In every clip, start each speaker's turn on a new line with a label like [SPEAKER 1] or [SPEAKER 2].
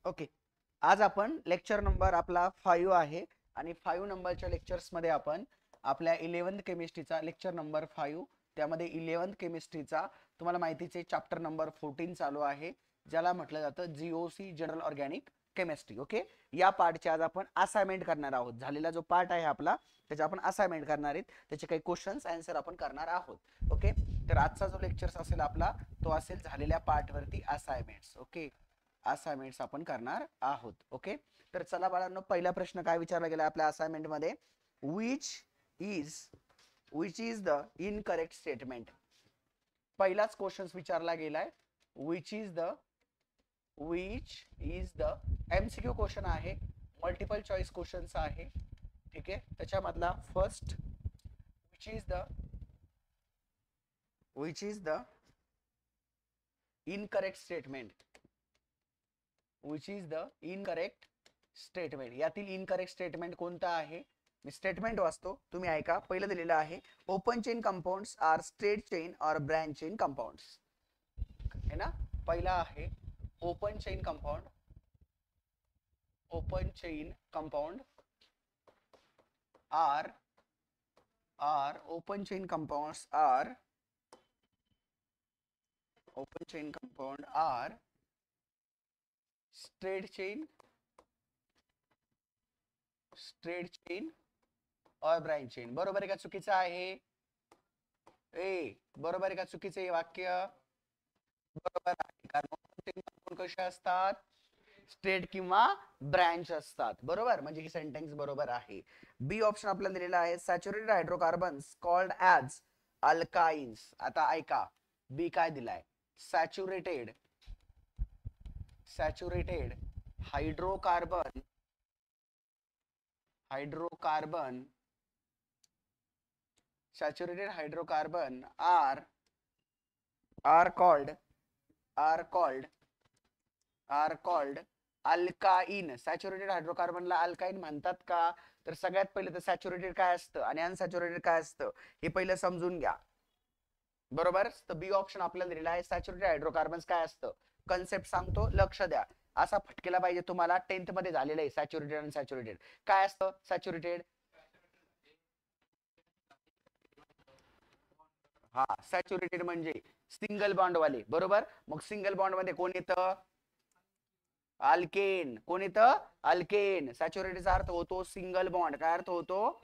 [SPEAKER 1] Okay, आज आपण lecture number आपला 5 आहे आणि 5 नंबरच्या लेक्चर्स मध्ये आपण आपल्या 11th केमिस्ट्रीचा लेक्चर नंबर 5 त्यामध्ये 11th केमिस्ट्रीचा तुम्हाला माहितीच आहे चॅप्टर नंबर 14 चालू आहे, ज्याला म्हटलं जातं GOC general organic chemistry. Okay, या पार्टचे आज आपण असाइनमेंट करणार आहोत. झालेला जो पार्ट आहे आपला त्याचे आपण असाइनमेंट करणार आहेत, त्याचे काही क्वेश्चन्स आन्सर आपण करणार आहोत. ओके, तर आजचा जो लेक्चर असेल आपला तो असेल झालेल्या पार्ट वरती असाइनमेंट्स. ओके, असाइनमेंट्स आपण करणार आहोत. ओके, तर चला बाळांनो, पहिला प्रश्न काय विचारला गेला आपल्या असाइनमेंट मध्ये, which is the incorrect statement. पहिलाच क्वेश्चन विचारला गेलाय, which is the MCQ question आहे, मल्टिपल चॉईस क्वेश्चन आहे. ठीक आहे, त्याच्यामधला first which is the incorrect statement. Which is the incorrect statement. यातील इनकरेक्ट स्टेटमेंट कोणता आहे? मी स्टेटमेंट वाचतो, तुम्ही ऐका. पहिलं दिलेलं आहे, open chain compounds are straight chain or branch chain compounds. है ना, पहिला आहे open chain compound. Open chain compound are open chain compounds are straight chain or branch chain. बरोबर आहे का चुकीचं आहे? बरोबर आहे का चुकीचं आहे वाक्य? बरोबर आहे, कारण ओपन चेन कंपाऊंड कसे असतात? स्ट्रेट किंवा ब्रँच असतात. बरोबर, म्हणजे ही सेंटेन्स बरोबर आहे. बी ऑप्शन आपल्याला दिलेला आहे, saturated hydrocarbons called as alkynes. आता ऐका, बी काय दिलाय, saturated hydrocarbon saturated hydrocarbon are called alkyne. सॅच्युरेटेड हायड्रोकार्बनला अल्काइन म्हणतात का? तर सगळ्यात पहिले तर सॅच्युरेटेड काय असतं आणि अनसॅच्युरेटेड काय असतं हे पहिलं समजून घ्या. बरोबर, तर बी ऑप्शन आपल्याला दिलेला आहे, सॅच्युरेटेड हायड्रोकार्बन्स काय असतं. कन्सेप्ट सांगतो, लक्ष द्या. असा फटकेला पाहिजे तुम्हाला, 10th मध्ये झालेलं आहे. सॅच्युरेटेड आणि सॅच्युरेटेड काय असतं? सॅच्युरेटेड, हा, सॅच्युरेटेड म्हणजे सिंगल बॉन्ड वाले. बरोबर, मग सिंगल बॉन्ड मध्ये कोण येतं? अल्केन. कोण येतं? अल्केन. सॅच्युरेटेडचा अर्थ होतो सिंगल बॉन्ड. काय अर्थ होतो?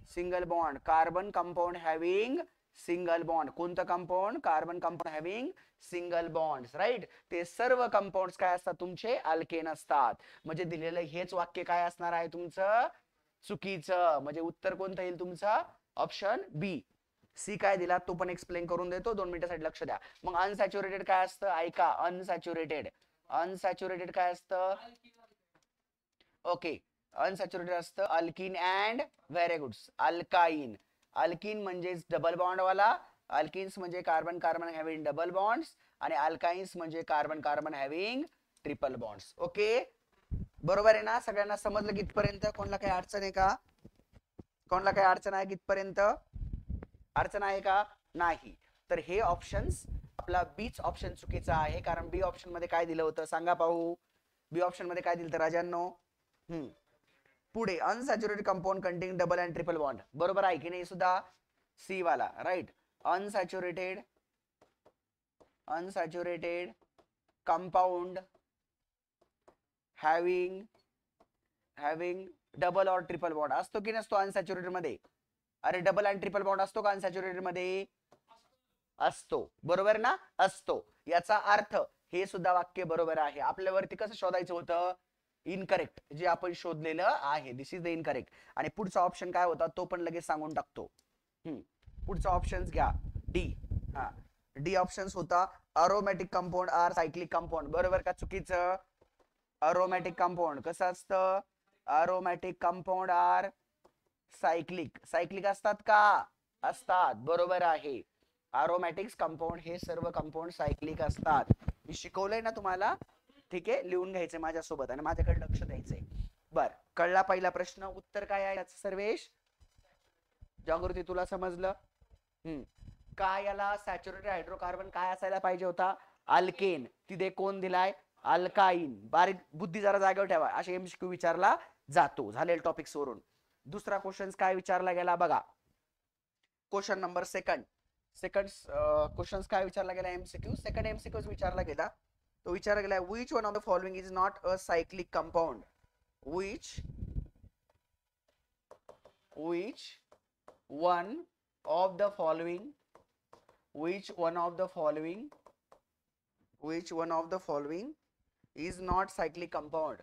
[SPEAKER 1] Single bond. Carbon compound having single bond. कोणतं compound? Carbon compound having single bonds. Right, ते सर्व कंपाऊंड्स काय असतात तुमचे? अल्केन असतात. म्हणजे दिलेलं हेच वाक्य काय असणार आहे तुमचं? चुकीचं. म्हणजे उत्तर कोणतं येईल तुमचं? ऑप्शन बी. सी काय दिला तो पण एक्सप्लेन करून देतो, 2 मिनिटासाठी लक्ष द्या. मग अनसॅच्युरेटेड काय असतं? ऐका, अनसॅच्युरेटेड काय असतं? ओके, अनसॅच्युरेटेड असतं alkene and, very good, alkyne. Alkene म्हणजे डबल बॉन्ड वाला, अल्किन्स म्हणजे carbon carbon having double bonds, आणि अल्काइन्स म्हणजे carbon carbon having triple bonds. Okay, बरोबर आहे ना? सगळ्यांना समजलं कितपर्यंत? कोणाला काही अडचण आहे का? कोणाला काही अडचण आहे कितपर्यंत? अडचण आहे का? नाही. तर हे ऑप्शन्स आपला बीच ऑप्शन चुकीचा आहे, कारण बी ऑप्शन मध्ये काय दिलं होतं सांगा पाहू? बी ऑप्शन मध्ये काय दिलं होतं राजांनो? पुढे unsaturated compound containing double and triple bond. बरोबर आहे की नाही सुद्धा? सी वाला, right. Unsaturated compound having double or triple bond असतो की नसतो अनसॅच्युरेटेड मध्ये? अरे, डबल अँड ट्रिपल बॉन्ड असतो का अनसॅच्युरेटेड मध्ये? असतो. बरोबर ना? असतो. याचा अर्थ हे सुद्धा वाक्य बरोबर आहे. आपल्यावरती कसं शोधायचं होतं? इनकरेक्ट, जे आपण शोधलेलं आहे. दिस इज द इनकरेक्ट. आणि पुढचा ऑप्शन काय होता तो पण लगेच सांगून टाकतो. पुढचा ऑप्शन घ्या, डी. हा, डी ऑप्शन होता aromatic compound are cyclic compound. बरोबर का चुकीचं? अरोमॅटिक कंपाऊंड कसं असतं? अरोमॅटिक कंपाऊंड आर सायक्लिक असतात का? असतात. बरोबर आहे. अरोमॅटिक्स कंपाऊंड हे सर्व कंपाऊंड सायक्लिक असतात. मी शिकवलंय ना तुम्हाला? ठीक आहे, लिहून घ्यायचंय माझ्यासोबत आणि माझ्याकडे लक्ष द्यायचंय. बर, कळला पहिला प्रश्न? उत्तर काय आहे याचं सर्वेश? जागृती, तुला समजलं? काय याला सॅच्युरेटेड हायड्रोकार्बन काय असायला पाहिजे होता? अल्केन. तिथे कोण दिलाय? अल्काईन. बारीक बुद्धी जरा जागेवर ठेवा, असे एमसीक्यू विचारला जातो. झालेल टॉपिक्स वरून. दुसरा क्वेश्चन काय विचारला गेला बघा. क्वेश्चन नंबर सेकंड क्वेश्चन काय विचारला गेला एमसीक्यू. सेकंड एमसीक्यू विचारला गेला. तो विचारला गेला which one of the following is not a cyclic compound. which one of the following is not cyclic compound.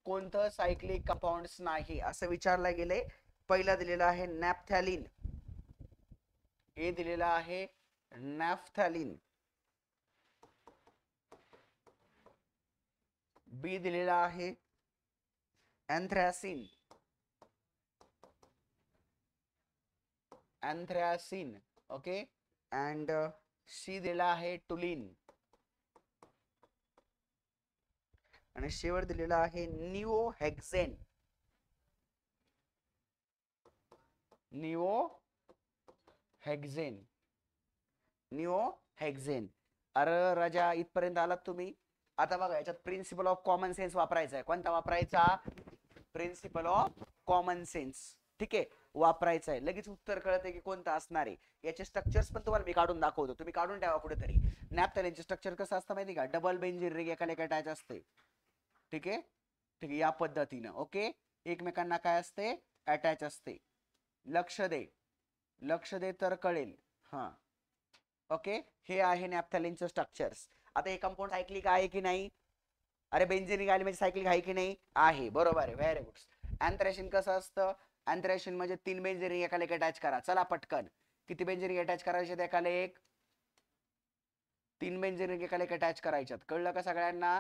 [SPEAKER 1] कोणतं सायक्लिक कंपाऊंड्स नाही असं विचारलं गेले. पहिला दिलेला आहे नॅफ्थॅलिन, हे दिलेला आहे नॅफ्थॅलिन. बी दिलेला आहे एन्थ्रॅसिन, ओके. अँड सी दिलेला आहे टुलिन, आणि शेवट दिलेला आहे निओहेक्झेन. अरे राजा, इथपर्यंत आलात तुम्ही. आता बघा, याच्यात प्रिन्सिपल ऑफ कॉमन सेन्स वापरायचा आहे. कोणता वापरायचा? Principle of common sense. ठीक आहे, वापरायचा आहे. लगेच उत्तर कळते की कोणतं असणार आहे. याचे स्ट्रक्चर्स पण तुम्हाला मी काढून दाखवतो, तुम्ही काढून ठेवा कुठेतरी. नॅफ्थॅलिनचे स्ट्रक्चर कसं असतं माहिती का? डबल बेंझिन रिंग एकाला एक अटॅच असते. ठीक आहे, या पद्धतीनं. ओके, एकमेकांना काय असते? अटॅच असते. लक्ष दे तर कळेल. हा, ओके. हे आहे नॅफ्थॅलिनचे स्ट्रक्चर्स. आता हे कंपाऊंड सायक्लिक आहे की नाही? अरे बेंझिन रिंग आली म्हणजे सायक्लिक आहे की नाही? आहे, बरोबर आहे. Very good. अँथ्रॅसिन कसं असतं? अँथ्रॅसिन म्हणजे 3 बेंझिन रिंग एकाला एक अटॅच करा. चला पटकन, किती बेंझिन रिंग अटॅच करायचे एकाला एक? 3 बेंझिन रिंग एकाला एक अटॅच करायच्यात. कळलं का सगळ्यांना?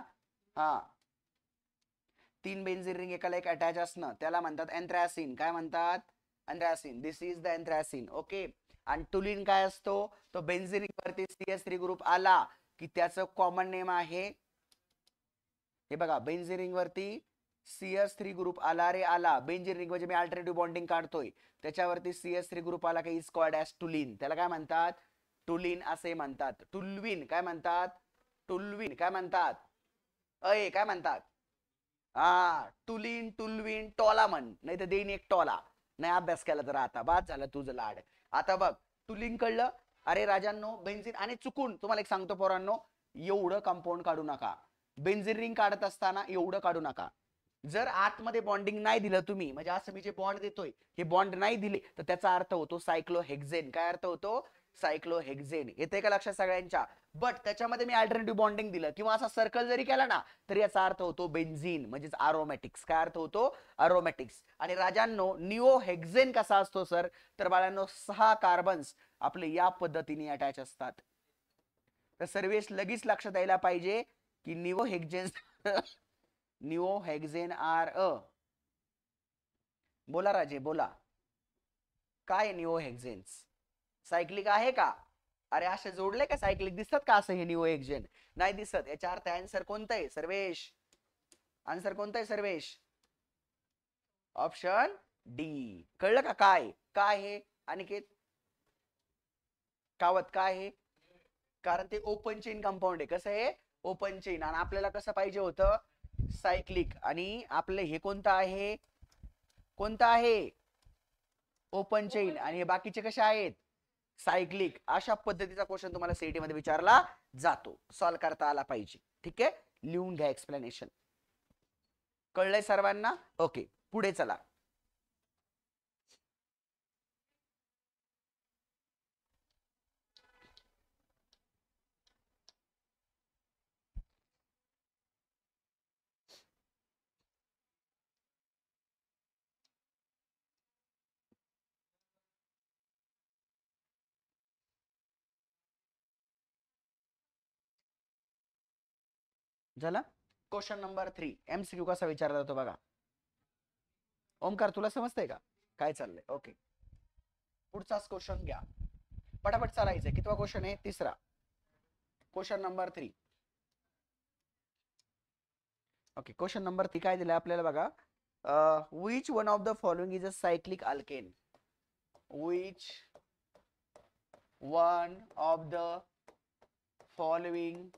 [SPEAKER 1] हा, 3 बेंझिन रिंग एकाला एक अटॅच असणं त्याला म्हणतात अँथ्रॅसिन. काय म्हणतात? अँथ्रॅसिन. दिस इज द अँथ्रॅसिन. ओके. आणि टुलिन काय असतो? तो बेंझिन रिंग वरती CH3 ग्रुप आला की त्याचं कॉमन नेम आहे, हे बघा, बेंझिन रिंग वरती CH3 ग्रुप आला रे आला. बेंझिन रिंग म्हणजे मी अल्टरनेटिव्ह बॉन्डिंग काढतोय, त्याच्यावरती CH3 ग्रुप आला की इज कॉल्ड ॲज टुलिन. त्याला काय म्हणतात? टुलिन असे म्हणतात. टुल्विन काय म्हणतात? काय म्हणतात? काय म्हणतात? टुल्विन टोला म्हण, नाही तर देईन एक टोला. नाही अभ्यास केला तर आता बाद झालं तुझं लाड. आता बघ, टुलिन कळलं. अरे राजांनो, बेंझिन, आणि चुकून तुम्हाला एक सांगतो पोरांनो, एवढं कंपाऊंड काढू नका. बेंझिन रिंग काढत असताना एवढं काढू नका. जर आतमध्ये बॉन्डिंग नाही दिलं तुम्ही, म्हणजे असं मी जे बॉन्ड देतोय हे बॉन्ड नाही दिले, तर त्याचा अर्थ होतो सायक्लोहेक्झेन. काय अर्थ होतो? सायक्लोहेक्झेन. येते का लक्षात सगळ्यांच्या? बट त्याच्यामध्ये मी अल्टरनेटिव्ह बॉन्डिंग दिलं किंवा असा सर्कल जरी केला ना, तर याचा अर्थ होतो बेन्झीन, म्हणजेच अरोमॅटिक्स. काय अर्थ होतो? अरोमॅटिक्स. आणि राजांनो, निओहेक्झेन कसा असतो सर? तर बाळांनो, 6 कार्बन्स आपले या पद्धतीने अटॅच असतात. तर सर्वेश लगेच लक्षात यायला पाहिजे की निओहेक्झेन आर अ, बोला राजे बोला, काय निओहेक्झेन्स सायक्लिक आहे का? अरे असे जोडले का सायक्लिक? दिसतात का असं हे निओहेक्झेन? नाही दिसत. याचा अर्थ आन्सर कोणता आहे सर्वेश? आन्सर कोणता आहे सर्वेश? Option D. कळलं का? काय हे अनिकेत कावत? काय हे? कारण ते ओपन चेन कंपाऊंड आहे. कसं आहे? Open chain. आणि आपल्याला कसं पाहिजे होतं? सायक्लिक. आणि आपले हे कोणतं आहे? कोणतं आहे? Open chain. आणि हे बाकीचे कसे आहेत? सायक्लिक. अशा पद्धतीचा क्वेश्चन तुम्हाला सीईटी मध्ये विचारला जातो. सॉल्व करता आला पाहिजे. ठीक आहे, लिहून घ्या एक्सप्लेनेशन. कळलंय सर्वांना? ओके, पुढे चला. झालं? क्वेश्चन नंबर 3 MCQ कसा विचारला जातो बघा. ओमकार तुला समजतंय का काय चाललंय? ओके, पुढचाच क्वेश्चन घ्या, पटापट चालायचंय. कितवा क्वेश्चन आहे? तिसरा. Question number 3. Okay, question number 3 काय दिलंय आपल्याला बघा. which one of the following is a cyclic alkane? which one of the following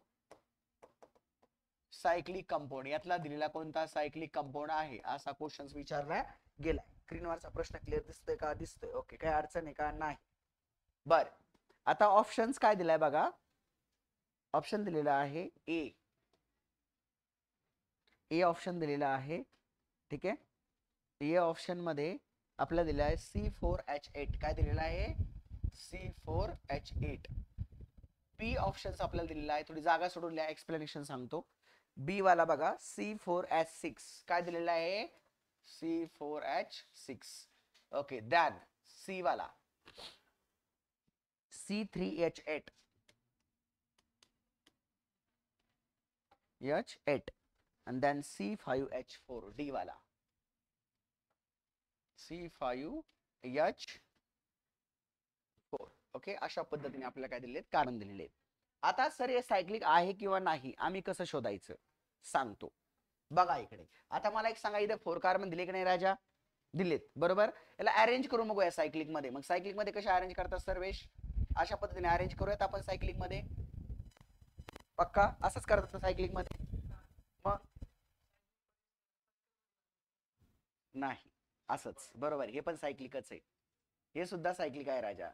[SPEAKER 1] cyclic compound, यातला दिलेला कोणता सायक्लिक कंपाऊंड आहे असा क्वेश्चन विचारला गेलाय. स्क्रीनवरचा प्रश्न क्लिअर दिसतोय का? दिसतोय. ओके, काय अडचण आहे का? नाही. बर, आता ऑप्शन्स काय दिलाय बघा. ऑप्शन दिलेला आहे ए. ए ऑप्शन दिलेला आहे. ठीक आहे. ए ऑप्शन मध्ये आपल्याला दिला आहे C4H8. काय दिलेला आहे? C4H8. बी ऑप्शन आपल्याला दिलेला आहे. थोडी जागा सोडून लिहा, एक्सप्लेनेशन सांगतो. बी वाला बघा C4H6. काय दिलेला आहे? C4H6. ओके, दॅन सी वाला C3H8. H8 and then C5H4. D वाला C5H4. ओके, अशा पद्धतीने आपल्याला काय दिलेले कारण दिलेले. आता सर हे सायक्लिक आहे किंवा नाही आम्ही कसं शोधायचं सांगतो. बघा इकडे, आता मला एक सांगा, इथे 4 कार्बन दिले की नाही राजा? दिलेत, बरोबर. याला अरेंज करून बघूया सायक्लिक मध्ये. मग सायक्लिक मध्ये कशा अरेंज करतात सर्वेश? अशा पद्धतीने अरेंज करूयात आपण सायक्लिक मध्ये. पक्का असंच करतात सायक्लिक मध्ये? मग नाही, असंच, बरोबर. हे पण सायक्लिकच आहे. हे सुद्धा सायक्लिक आहे राजा.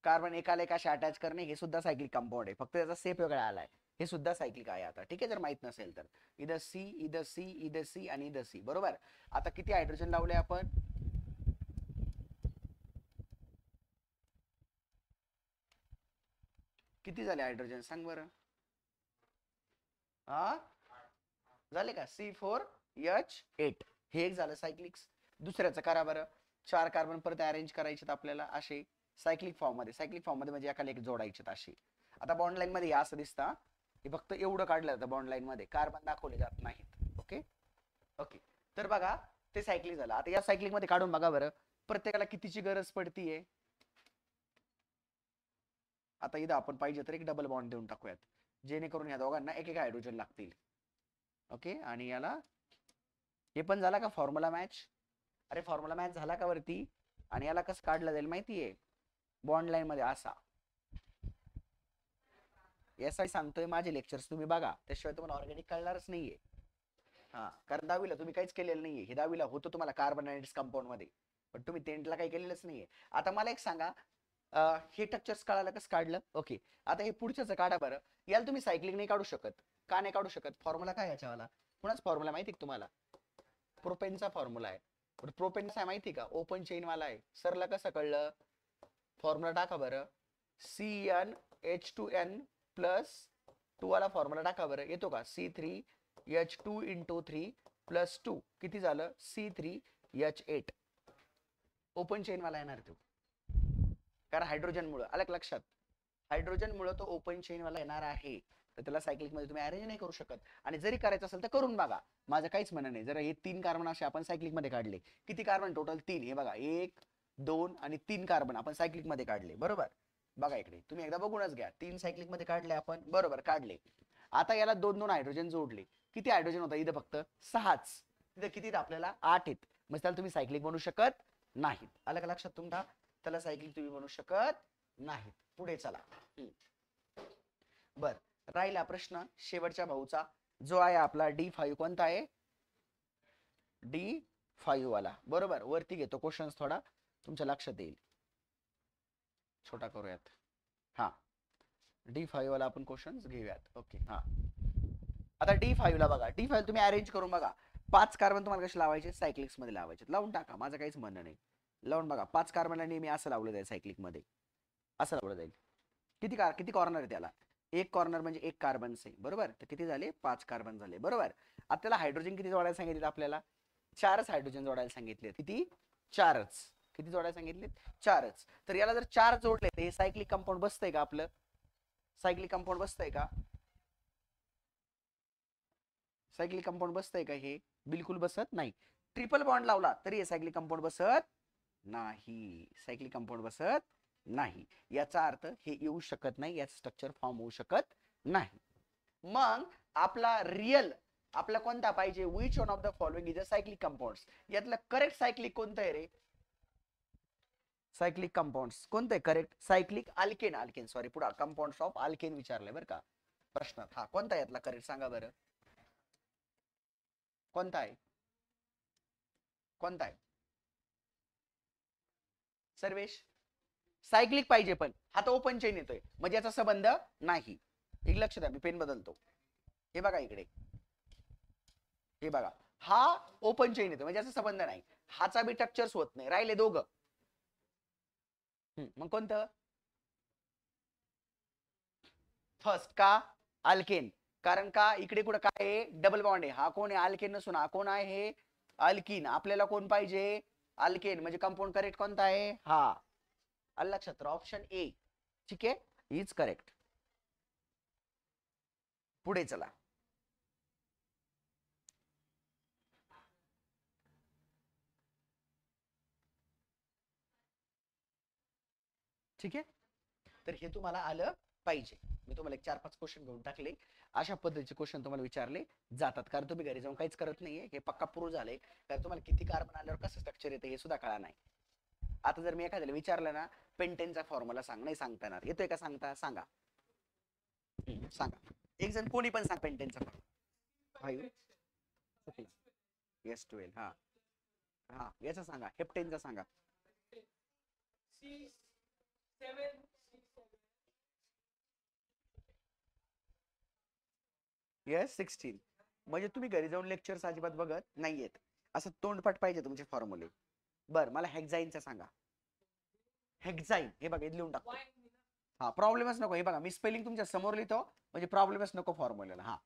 [SPEAKER 1] कार्बन एकाला एकाशी अटॅच करणे हे सुद्धा सायक्लिक कंपाऊंड आहे, फक्त त्याचा सेप वेगळा आलाय. हे सुद्धा सायक्लिक आहे. आता ठीक आहे, जर माहित नसेल तर इधर सी, इधर सी, इधर सी आणि इधर सी, बरोबर. आता किती हायड्रोजन लावले आपण? किती झाले हायड्रोजन सांग बरं? हा, झाले का? C4H8. हे एक झालं सायक्लिक्स. दुसऱ्याचं करा बरं. 4 कार्बन परत अरेंज करायचे आपल्याला असे सायक्लिक फॉर्म मध्ये. सायक्लिक फॉर्म मध्ये म्हणजे एकाला एक जोडायचे असे. आता बॉन्ड लाईन मध्ये असं दिसतं. हे फक्त एवढं काढलं जातं बॉन्ड लाईन मध्ये, कार्बन दाखवले जात नाहीत. ओके ओके, तर बघा ते सायक्लिक झालं. आता या सायक्लिक मध्ये काढून बघा बरं, प्रत्येकाला कितीची गरज पडतीये. आता इथं आपण पाहिजे तर एक डबल बॉन्ड देऊन टाकूयात, जेणेकरून या दोघांना एक एक हायड्रोजन लागतील. ओके, आणि याला हे पण झाला का फॉर्म्युला मॅच? अरे फॉर्म्युला मॅच झाला का वरती? आणि याला कसं काढलं जाईल माहितीये? बॉन्ड लाईन मध्ये असा. यासाठी सांगतोय, माझे लेक्चर्स तुम्ही बघा, त्याशिवाय तुम्हाला ऑर्गॅनिक कळणारच नाहीये. हा, कारण 10वीला तुम्ही काहीच केलेलं नाहीये. हे 10वीला होतं तुम्हाला कार्बन अनालिसिस कंपाऊंड मध्ये, पण तुम्ही 10th काही केलेलंच नाहीये. आता मला एक सांगा, हे स्ट्रक्चर्स कळालं कसं काढलं? ओके, आता हे पुढच्याच काढा बरं. याला तुम्ही सायक्लिक नाही काढू शकत. का नाही काढू शकत? फॉर्म्युला काय याच्यावाला? कुणाच फॉर्म्युला माहिती का तुम्हाला? प्रोपेनचा फॉर्म्युला आहे. प्रोपेनचा आहे माहिती का? ओपन चेन वाला आहे. सरला कसं कळलं? फॉर्म्युला टाका बरं. CnH2n प्लस 2 वाला फॉर्म्युला टाका बरं. येतो का? C3H2 × 3 प्लस 2 किती झालं? C3H8. ओपन चेन वाला येणार तो, कारण हायड्रोजन मुळे. आलं लक्षात? हायड्रोजन मुळे तो ओपन चेन वाला येणार आहे. तर त्याला सायक्लिक मध्ये तुम्ही अरेंज नाही करू शकत. आणि जरी करायचं असेल तर करून बघा, माझं काहीच म्हणणं नाही. जर हे 3 कार्बन असे आपण सायक्लिक मध्ये काढले, किती कार्बन टोटल? 3. हे बघा, 1 2 आणि 3 कार्बन आपण सायक्लिक मध्ये काढले, बरोबर. बघा इकडे तुम्ही एकदा बघूनच घ्या. 3 सायक्लिक मध्ये काढले आपण, बरोबर काढले. आता याला 2 हायड्रोजन जोडले. किती हायड्रोजन होता इथं? फक्त 6च. तिथे किती आपल्याला? 8 आहेत. मग त्याला तुम्ही सायक्लिक बनवू शकत नाहीत. आलं का लक्षात तुमच्या? त्याला सायक्लिक तुम्ही बनवू शकत नाहीत. पुढे चला. बर, राहिला प्रश्न शेवटच्या भाऊचा, जो आहे आपला D5. कोणता आहे? D5 वाला, बरोबर. वरती घेतो क्वेश्चन, थोडा तुमच्या लक्षात येईल. छोटा करूयात. हा, D5 वाला आपण क्वेश्चन घेऊयात. ओके, हा. आता D5 ला बघा. D5 तुम्ही अरेंज करून बघा. 5 कार्बन तुम्हाला कसे लावायचे? सायक्लिक्स मध्ये लावायचे. लावून टाका, माझं काहीच म्हणणं नाही. लावून बघा. 5 कार्बनला नेहमी असं लावलं जाईल सायक्लिक मध्ये, असं लावलं जाईल. किती कॉर्नर आहे त्याला? एक कॉर्नर म्हणजे 1 कार्बन आहे, बरोबर. तर किती झाले? 5 कार्बन झाले, बरोबर. आता त्याला हायड्रोजन किती जोडायला सांगितले? आपल्याला 4च हायड्रोजन जोडायला सांगितले. किती? 4च. किती जोडायला सांगितले? 4च. तर याला जर 4 जोडले तर हे सायक्लिक कंपाऊंड बसतंय का आपलं? सायक्लिक कंपाऊंड बसतंय का? सायक्लिक कंपाऊंड बसतंय का? हे बिलकुल बसत नाही. ट्रिपल बॉन्ड लावला तरी हे सायक्लिक कंपाऊंड बसत नाही. सायक्लिक कंपाऊंड बसत नाही. याचा अर्थ हे येऊ शकत नाही, याचं स्ट्रक्चर फॉर्म होऊ शकत नाही. मग आपला रियल आपला कोणता पाहिजे? Which one of the following is a cyclic compounds. यातलं करेक्ट सायक्लिक कोणतं आहे रे? सायक्लिक कंपाऊंड्स कोणते correct? Cyclic alkane, alkane sorry, पुढे कंपाऊंड्स ऑफ अल्केन विचारलंय बरं का प्रश्नात. हा कोणता यातला करेक्ट सांगा बरं, कोणता आहे, कोणता आहे सर्वेश? सायक्लिक पाहिजे पण हा तर ओपन चेन येतोय म्हणजे याचा संबंध नाही. एक लक्ष द्या, मी पेन बदलतो. हे बघा इकडे, हे बघा, हा ओपन चेन येतो म्हणजे याचा संबंध नाही. हाचा बी स्ट्रक्चर्स होत नाही, राहिले दोघं. मग कोणतं? फर्स्ट का? अल्केन. कारण का इकडे कुठं काय आहे, डबल बॉन्ड आहे. हा कोण आहे? अल्केन नसून हा कोण आहे? अल्किन. आपल्याला कोण पाहिजे? अल्केन. म्हणजे कंपाऊंड करेक्ट कोणता आहे? हा. आलं लक्षात? Option A. ठीक आहे, इज करेक्ट. पुढे चला. ठीक आहे, तर हे तुम्हाला आलं पाहिजे. मी तुम्हाला एक 4-5 क्वेश्चन घेऊन टाकले. अशा पद्धतीचे क्वेश्चन तुम्हाला विचारले जातात, कारण तुम्ही घरी जाऊन काहीच करत नाहीये. हे पक्का प्रूव्ह झाले. तर तुम्हाला किती कार्बन आल्यावर कसं स्ट्रक्चर येतं हे सुद्धा कळा नाही. आता जर मी एखाद्याला विचारलं ना, पेंटेनचा फॉर्म्युला सांग, नाही सांगता येणार. येतोय का सांगता? सांगा. सांगा. एक जण कोणी पण सांग पेंटेनचा फॉर्म्युला. S12. हा हा, याचा सांगा. हेप्टेनचा सांगा. S16. म्हणजे तुम्ही घरी जाऊन लेक्चर्स अजिबात बघत नाहीयेत, असं तोंडपाठ पाहिजे तुमचे फॉर्म्युले. बर, मला हेक्झाईनचा सांगा. हेक्झाईन, हे बघा इथे लिहून टाकतो. हा, प्रॉब्लेमच नको. हे बघा मी स्पेलिंग तुमच्या समोर लिहितो म्हणजे प्रॉब्लेमच नको फॉर्म्युल्याला. हा,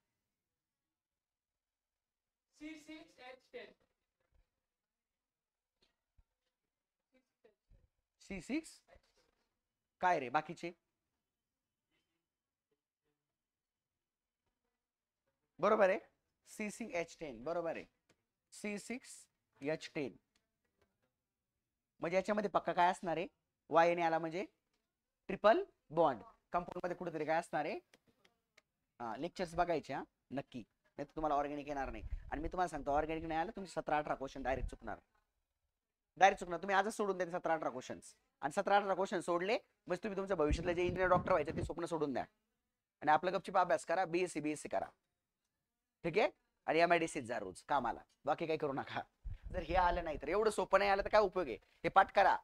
[SPEAKER 1] C6. काय रे बाकीचे? बरोबर आहे. C6H10 बरोबर आहे. C6H10 म्हणजे याच्यामध्ये पक्का काय असणार आहे? वाय ने आला म्हणजे ट्रिपल बॉन्ड. कंपाऊंड मध्ये कुठेतरी काय असणार आहे? हा, लेक्चर्स बघायचे हा नक्की, नाही तर तुम्हाला ऑर्गॅनिक येणार नाही. आणि मी तुम्हाला सांगतो, ऑर्गॅनिक नाही आलं तुमचे 17-18 क्वेश्चन डायरेक्ट चुकणार. डायरेक्ट चुकणार. तुम्ही आजच सोडून द्या 17-18 क्वेश्चन. आणि 17-18 क्वेश्चन सोडले म्हणजे तुम्ही तुमच्या भविष्यातले जे इंजिनियर डॉक्टर व्हायचे ते स्वप्न सोडून द्या आणि आपलं गपचिप अभ्यास करा. बीएससी करा. ठीक आहे, आणि MIDC जा रोज कामाला, बाकी काही करू नका. जर हे आलं नाही तर, एवढं सोपं नाही आलं तर काय उपयोग आहे? हे पाठ करा.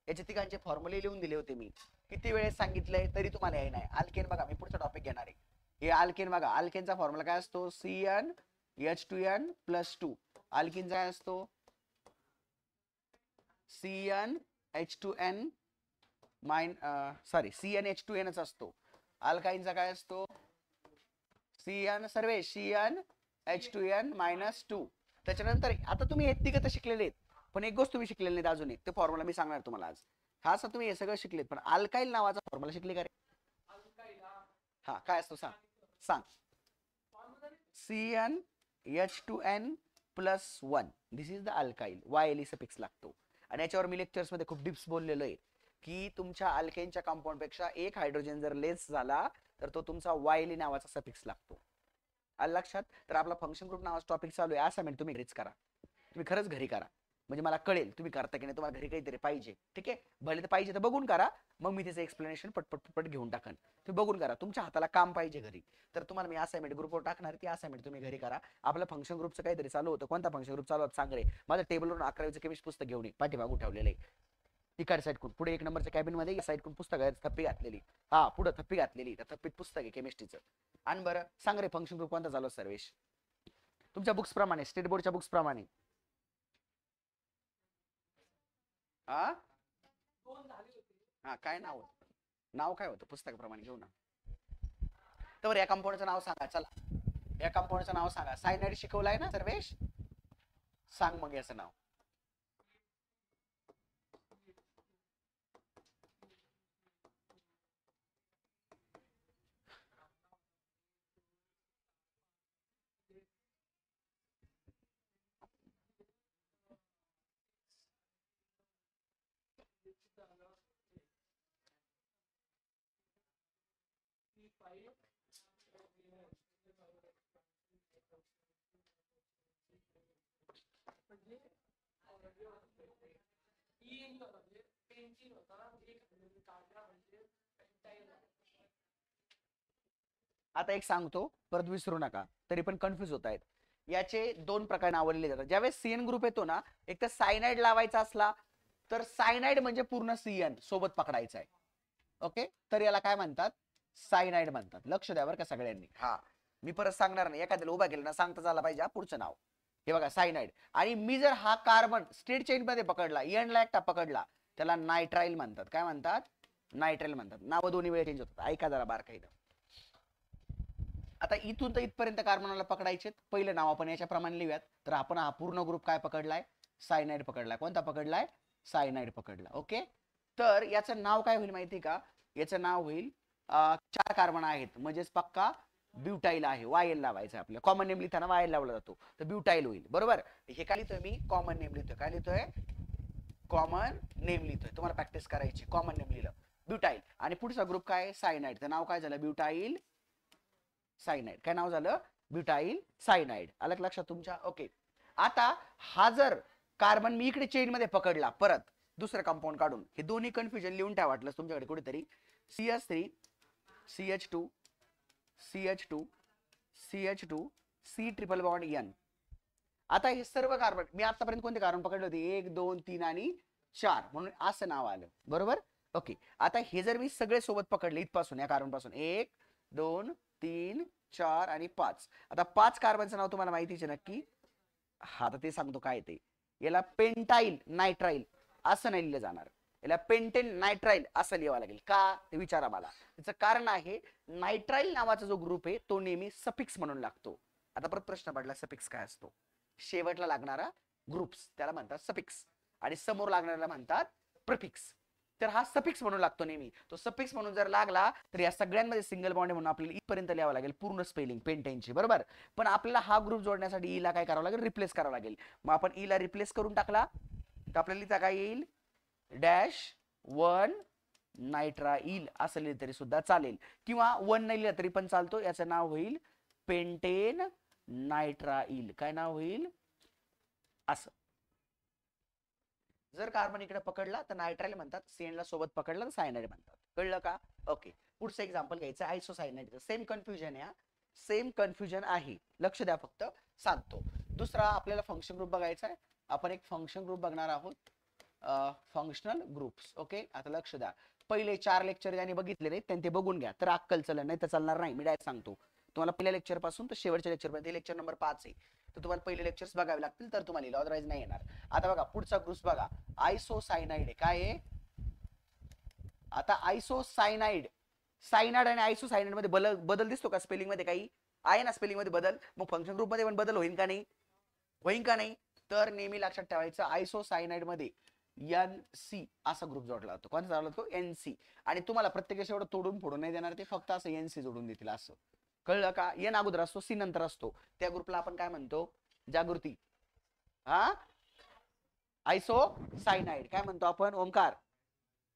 [SPEAKER 1] याचे तिघांचे फॉर्म्युले लिहून दिले होते मी, किती वेळेस सांगितलंय तरी तुम्हाला याय नाही. अल्केन बघा, मी पुढचा टॉपिक घेणार आहे. हे अल्केन बघा, अल्केनचा फॉर्म्युला काय असतो? CnH2n+2. अल्किनचा काय असतो? CnH2n CnH2n असतो. अल्काइनचा काय असतो? CnH2n-2. त्याच्यानंतर आता तुम्ही हे तिघ तर शिकलेले आहेत, पण एक गोष्ट तुम्ही शिकलेले नाहीत अजून. एक ते फॉर्म्युला मी सांगणार तुम्हाला आज. हा असं तुम्ही हे सगळं शिकलेत, पण अल्काइल नावाचा फॉर्म्युला शिकले का रे? हा, काय असतो सांग. सांग. CnH2n+1. This is the alkyl. YLE suffix लागतो. आणि याच्यावर मी लेक्चर्स मध्ये खूप डिप्स बोललेलो आहे की तुमच्या अल्केनच्या कंपाऊंड पेक्षा एक हायड्रोजन जर लेस झाला तर तो तुमचा YLE नावाचा सफिक्स लागतो. आलं लक्षात? तर आपला फंक्शन ग्रुप नावाचा टॉपिक चालू आहे. असाइनमेंट तुम्ही घरीच करा, तुम्ही खरंच घरी करा, म्हणजे मला कळेल तुम्ही करता की नाही. तुम्हाला घरी काहीतरी पाहिजे, ठीक आहे, भले तर पाहिजे तर बघून करा, मग मी त्याचं एक्सप्लेनेशन पटपट घेऊन टाकन. तुम्ही बघून करा, तुमच्या हाताला काम पाहिजे घरी. तर तुम्हाला मी असाइनमेंट ग्रुपवर टाकणार, ती असाइनमेंट तुम्ही घरी करा. आपलं फंक्शन ग्रुपचं काहीतरी चालू होतं. कोणता फंक्शन ग्रुप चालू होतं सांग रे? माझ्या टेबलवरून 11वीचं केमिस्ट्री पुस्तक घेऊन ये, पाठीमागून ठेवलेलं आहे. तिकडे साईड पुढे 1 नंबरच्या कॅबिन मध्ये साईड पुस्तक आहे, थप्पी घातलेली. हा, पुढे थप्पी घातलेली, त्या थप्पीत पुस्तक आहे केमिस्ट्रीचं. आणि बरं सांग रे, फंक्शन ग्रुप कोणता चालू सर्वेश? तुमच्या बुक्स प्रमाणे, स्टेट बोर्डच्या बुक्स प्रमाणे. हा हा, काय नाव? नाव काय होतं पुस्तकाप्रमाणे? घेऊ ना. तर या कंपाऊंडचं नाव सांगा. चला, या कंपाऊंडचं नाव सांगा. सायनाइड शिकवलाय ना सर्वेश? सांग मग याचं नाव. आता एक सांगतो, परत विसरू नका, तरी पण कन्फ्युज होत आहेत. याचे दोन प्रकार नावलेले जातात. ज्यावेळेस सीएन ग्रुप येतो ना, एक तर सायनाइड लावायचा असला तर सायनाइड म्हणजे पूर्ण सीएन सोबत पकडायचा आहे. ओके, तर याला काय म्हणतात? सायनाइड म्हणतात. लक्ष द्या बरं का सगळ्यांनी. हा, मी परत सांगणार नाही, एखाद्याला उभा केलं ना सांगता झाला पाहिजे पुढचं नाव. हे बघा सायनाइड. आणि मी जर हा कार्बन स्ट्रेट चेन मध्ये पकडला, एन ला एकटा पकडला, त्याला नायट्राइल म्हणतात. काय म्हणतात? नायट्राइल म्हणतात. नाव दोन्ही वेळा चेंज होतात. ऐका जरा बारकाईनं. आता इथून तर इथपर्यंत कार्बनला पकडायचे. पहिलं नाव आपण याच्याप्रमाणे लिहूयात. तर आपण हा पूर्ण ग्रुप काय पकडलाय? सायनाइड पकडलाय. कोणता पकडलाय? सायनाइड पकडला. ओके, तर याचं नाव काय होईल माहिती का? याचं नाव होईल 4 कार्बन आहेत म्हणजेच पक्का ब्युटाईल आहे. वायल लावायचं आपल्याला. कॉमन नेम लिहिताना वायल लावला जातो, तर ब्युटाईल होईल. बरोबर. हे काय लिहितोय मी? कॉमन नेम लिहितोय. काय लिहितोय? कॉमन नेम लिहितोय. तुम्हाला प्रॅक्टिस करायची. कॉमन नेम लिहिलं ब्युटाईल. आणि पुढचा ग्रुप काय? सायनाइड. तर नाव काय झालं? Butyl cyanide. काय नाव झालं? Butyl cyanide. आलं लक्षात तुमच्या? ओके, आता हा जर कार्बन मी इकडे चेन मध्ये पकडला, परत दुसरं कंपाऊंड काढून, हे दोन्ही कन्फ्युजन लिहून ठेवा वाटलं तुमच्याकडे कुठेतरी. CH3 CH2 CH2 CH2 C triple bond N. आता हे सर्व कार्बन मी आतापर्यंत कोणते कार्बन पकडले होते? 1 2 3 आणि 4, म्हणून असं नाव आलं. बरोबर. ओके, आता हे जर मी सगळे सोबत पकडले इथपासून, या कार्बन पासून 1 2 3 4 आणि 5. आता 5 कार्बनचं नाव तुम्हाला माहितीच आहे नक्की. हा, आता ते सांगतो काय ते. याला पेंटाईल नायट्राईल असं नाही लिहिलं जाणार, याला पेंटेन नायट्राईल असं लिहावं लागेल. का ते विचारा मला. त्याचं कारण आहे, नायट्राईल नावाचा जो ग्रुप आहे तो नेहमी सफिक्स म्हणून लागतो. आता परत प्रश्न पडला, सफिक्स काय असतो? शेवटला लागणारा ग्रुप्स त्याला म्हणतात सफिक्स, आणि समोर लागणाऱ्याला म्हणतात प्रिफिक्स. तर हा सफिक्स म्हणून लागतो नेहमी. तो सफिक्स म्हणून जर लागला तर या सगळ्यांमध्ये सिंगल बॉन्ड म्हणून आपल्याला इथपर्यंत लिहावं लागेल पूर्ण स्पेलिंग पेंटेनची. बरोबर. पण आपल्याला हा ग्रुप जोडण्यासाठी ईला काय करावं लागेल? रिप्लेस करावं लागेल. मग आपण ईला रिप्लेस करून टाकला तर आपल्याला लिहिता काय येईल? -1 नायट्राईल असं लिहिलं तरी सुद्धा चालेल, किंवा 1 नाही लिहिलं तरी पण चालतो. याचं नाव होईल पेंटेन नायट्राईल. काय नाव होईल? असं. जर कार्बन इकडे पकडला तर नायट्राईल म्हणतात, सीएन ला सोबत पकडला तर सायनाइड म्हणतात. कळलं का? ओके, पुढचं एक्झाम्पल घ्यायचं आयसोसायनाइड. सेम कन्फ्युजन आहे, सेम कन्फ्युजन आहे. लक्ष द्या, फक्त सांगतो. दुसरा आपल्याला फंक्शन ग्रुप बघायचा आहे. आपण एक फंक्शन ग्रुप बघणार आहोत, फंक्शनल ग्रुप्स. ओके, आता लक्ष द्या. पहिले 4 लेक्चर ज्यांनी बघितले नाही त्यांनी ते बघून घ्या, तर अक्कल चला, नाही तर चालणार नाही. मी डायरेक्ट सांगतो तुम्हाला, पहिल्या लेक्चर पासून तर शेवटच्या लेक्चर पर्यंत. लेक्चर नंबर 5 आहे, तर तुम्हाला पहिले लेक्चर्स बघावे लागतील तर तुम्हाला येईल, अदरवाईज नाही येणार. आता बघा पुढचा ग्रुप बघा, आयसोसायनाइड आहे. काय आहे? आता आयसोसायनाइड, सायनाइड आणि आयसोसायनाइड मध्ये बदल दिसतो का स्पेलिंग मध्ये? काही आहे ना स्पेलिंग मध्ये बदल. मग फंक्शन ग्रुप मध्ये पण बदल होईल का नाही? होईल का नाही? तर नेहमी लक्षात ठेवायचं, आयसोसायनाइड मध्ये NC असा ग्रुप जोडला जातो. कोणता जोडला जातो? NC. आणि तुम्हाला प्रत्येक एवढं तोडून फोडून नाही देणार ते, फक्त असं NC जोडून देतील. असं कळलं का? N अगोदर असतो, C नंतर असतो. त्या ग्रुपला आपण काय म्हणतो? जागृती. हा, आयसोसायनाइड काय म्हणतो आपण? ओमकार,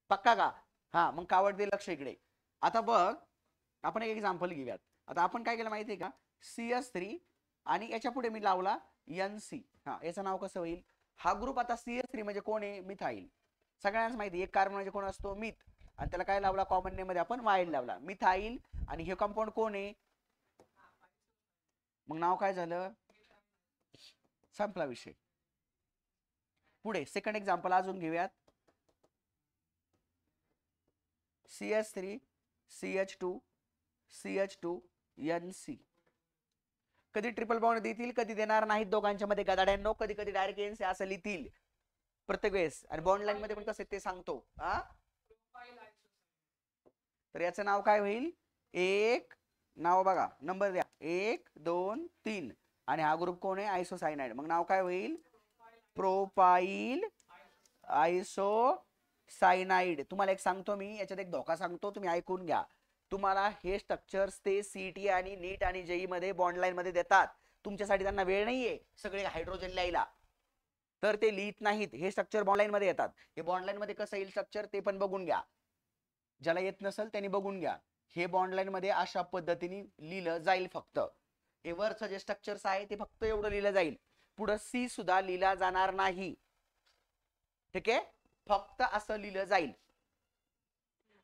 [SPEAKER 1] पक्का का? हा, मग कावड लक्ष इकडे. आता बघ, आपण एक एक्झाम्पल घेऊयात. आता आपण काय केलं माहितीये का? CH3 आणि याच्या पुढे मी लावला NC. हा, याचं नाव कसं होईल? हा ग्रुप आता CH3 म्हणजे कोण आहे? मिथाईल. सगळ्यांना माहिती, एक कार्बन म्हणजे कोण असतो? मिथ. आणि त्याला काय लावला? कॉमन नेम मध्ये आपण वाईल लावला, मिथाईल. आणि हे कंपाऊंड कोण आहे? मग नाव काय झालं? संपला विषय. पुढे सेकंड एक्झाम्पल अजून घेऊयात. CH3 CH2 CH2 NC. कधी ट्रिपल बॉन्ड देतील, कधी देणार नाहीत. दोघांच्या मध्ये गदाड्यांनो, कधी कधी डायरेक्ट NC असं लिहितील प्रत्येक वेळेस. आणि बॉन्ड लाईन मध्ये पण कसं ते सांगतो. हा, तर याचं नाव काय होईल? एक नाव बघा, नंबर द्या, 1 2 3. आणि हा ग्रुप कोण आहे? आयसोसायनाइड. मग नाव काय होईल? प्रोपाईल आयसोसायनाइड. तुम्हाला एक सांगतो मी, याच्यात एक धोका सांगतो, तुम्ही ऐकून घ्या. तुम्हाला हे स्ट्रक्चर्स ते सीटी आणि नीट आणि जेई मध्ये बॉन्ड लाईन मध्ये देतात. तुमच्यासाठी त्यांना वेळ नाहीये सगळे हायड्रोजन लिहायला, तर ते लिहित नाहीत. हे स्ट्रक्चर बॉन्ड लाईन मध्ये येतात. हे बॉन्ड लाईन मध्ये कसं येईल स्ट्रक्चर ते पण बघून घ्या. ज्याला येत नसेल त्यांनी बघून घ्या. हे बॉन्ड लाईन मध्ये अशा पद्धतीने लिहिलं जाईल. फक्त हे वरचं जे स्ट्रक्चर्स आहे ते फक्त एवढं लिहिलं जाईल. पुढे C सुद्धा लिहिला जाणार नाही. ठीक आहे? फक्त असं लिहिलं जाईल.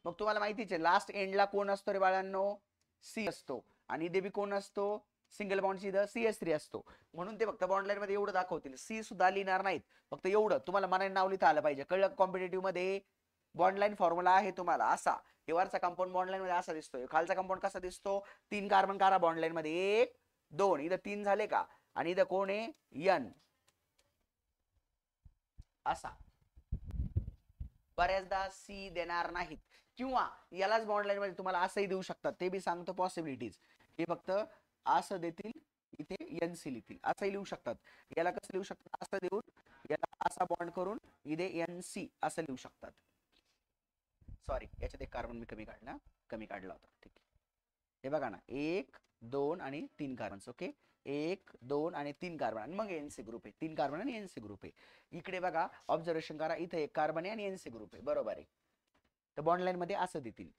[SPEAKER 1] मग तुम्हाला माहितीच आहे लास्ट एंडला कोण असतो रे बाळांनो, सी असतो, आणि इथे बी कोण असतो, सिंगल बॉन्डची इथं CS3 असतो. म्हणून ते फक्त बॉन्ड लाईन मध्ये एवढं दाखवतील, सी सुद्धा लिहिणार नाहीत, फक्त एवढं तुम्हाला मनाने नाव लिहिता आलं पाहिजे. कळलं? कॉम्पिटेटिव्ह मध्ये बॉन्ड लाईन फॉर्म्युला आहे तुम्हाला असा, हे वरचा कंपाऊंड बॉन्ड लाईन मध्ये असा दिसतोय, खालचा कंपाऊंड कसा दिसतो, 3 कार्बन कारा बॉन्ड लाईन मध्ये, 1 2, इथं 3 झाले का, आणि इथं कोण आहे N असा. बऱ्याचदा सी देणार नाहीत, किंवा यालाच बॉन्ड लाईन मध्ये तुम्हाला असंही देऊ शकतात, ते बी सांगतो पॉसिबिलिटीज. हे फक्त असं देतील, इथे NC लिहितील, असंही लिहू शकतात. याला कसं लिहू शकतात, असं देऊन याला असा बॉन्ड करून इथे NC असं लिहू शकतात. सॉरी, याच्यात एक कार्बन मी कमी काढला होता. ठीक आहे, हे बघा ना, 1 2 आणि 3 कार्बन. ओके, 1 2 आणि 3 कार्बन, आणि मग NC ग्रुप आहे, 3 कार्बन आणि NC ग्रुप आहे. इकडे बघा, ऑब्झर्वेशन करा, इथे 1 कार्बन आहे आणि NC ग्रुप आहे, बरोबर आहे. तर बॉन्ड लाईन मध्ये असं देतील.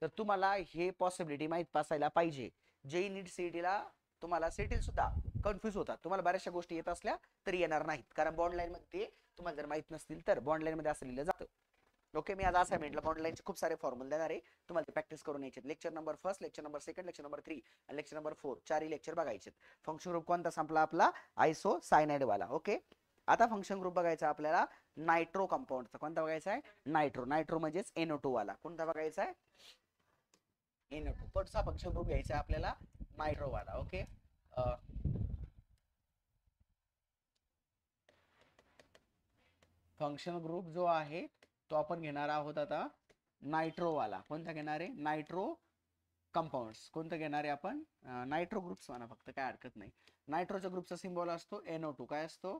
[SPEAKER 1] तर तुम्हाला हे पॉसिबिलिटी माहित असायला पाहिजे. जे नीट सीईटीला तुम्हाला सेटील सुद्धा कन्फ्युज होतात, तुम्हाला बऱ्याचशा गोष्टी येत असल्या तरी येणार नाहीत, कारण बॉन्ड लाईन मध्ये तुम्हाला जर माहित नसतील तर बॉन्ड लाईन मध्ये असं लिहिलं जातं. ओके, मी आज असाइनमेंटला बॉन्ड लाईनचे खूप सारे फॉर्म्युले देणार आहे, तुम्हाला प्रॅक्टिस करून यायचे. Lecture number 1, lecture number 2, lecture number 3 आणि लेक्चर नंबर 4, चारही लेक्चर बघायचे. फंक्शन ग्रुप कोणता संपला आपला, आयसोसायनाइड वाला. ओके, आता फंक्शन ग्रुप बघायचा आपल्याला नायट्रो कंपाऊंडचा. कोणता बघायचा आहे, नायट्रो. नायट्रो म्हणजेच NO2 वाला. कोणता बघायचा आहे, NO2. पुढचा फंक्शन ग्रुप घ्यायचा आपल्याला नायट्रो वाला. ओके, फंक्शन ग्रुप जो आहे तो आपण घेणार आहोत आता नायट्रो वाला. कोणता घेणार आहे, नायट्रो कंपाऊंड्स. कोणतं घेणार आहे आपण, नायट्रो ग्रुप्स म्हणा फक्त, काय हरकत नाही. नायट्रोच्या ग्रुपचा सिम्बॉल असतो NO2. काय असतो,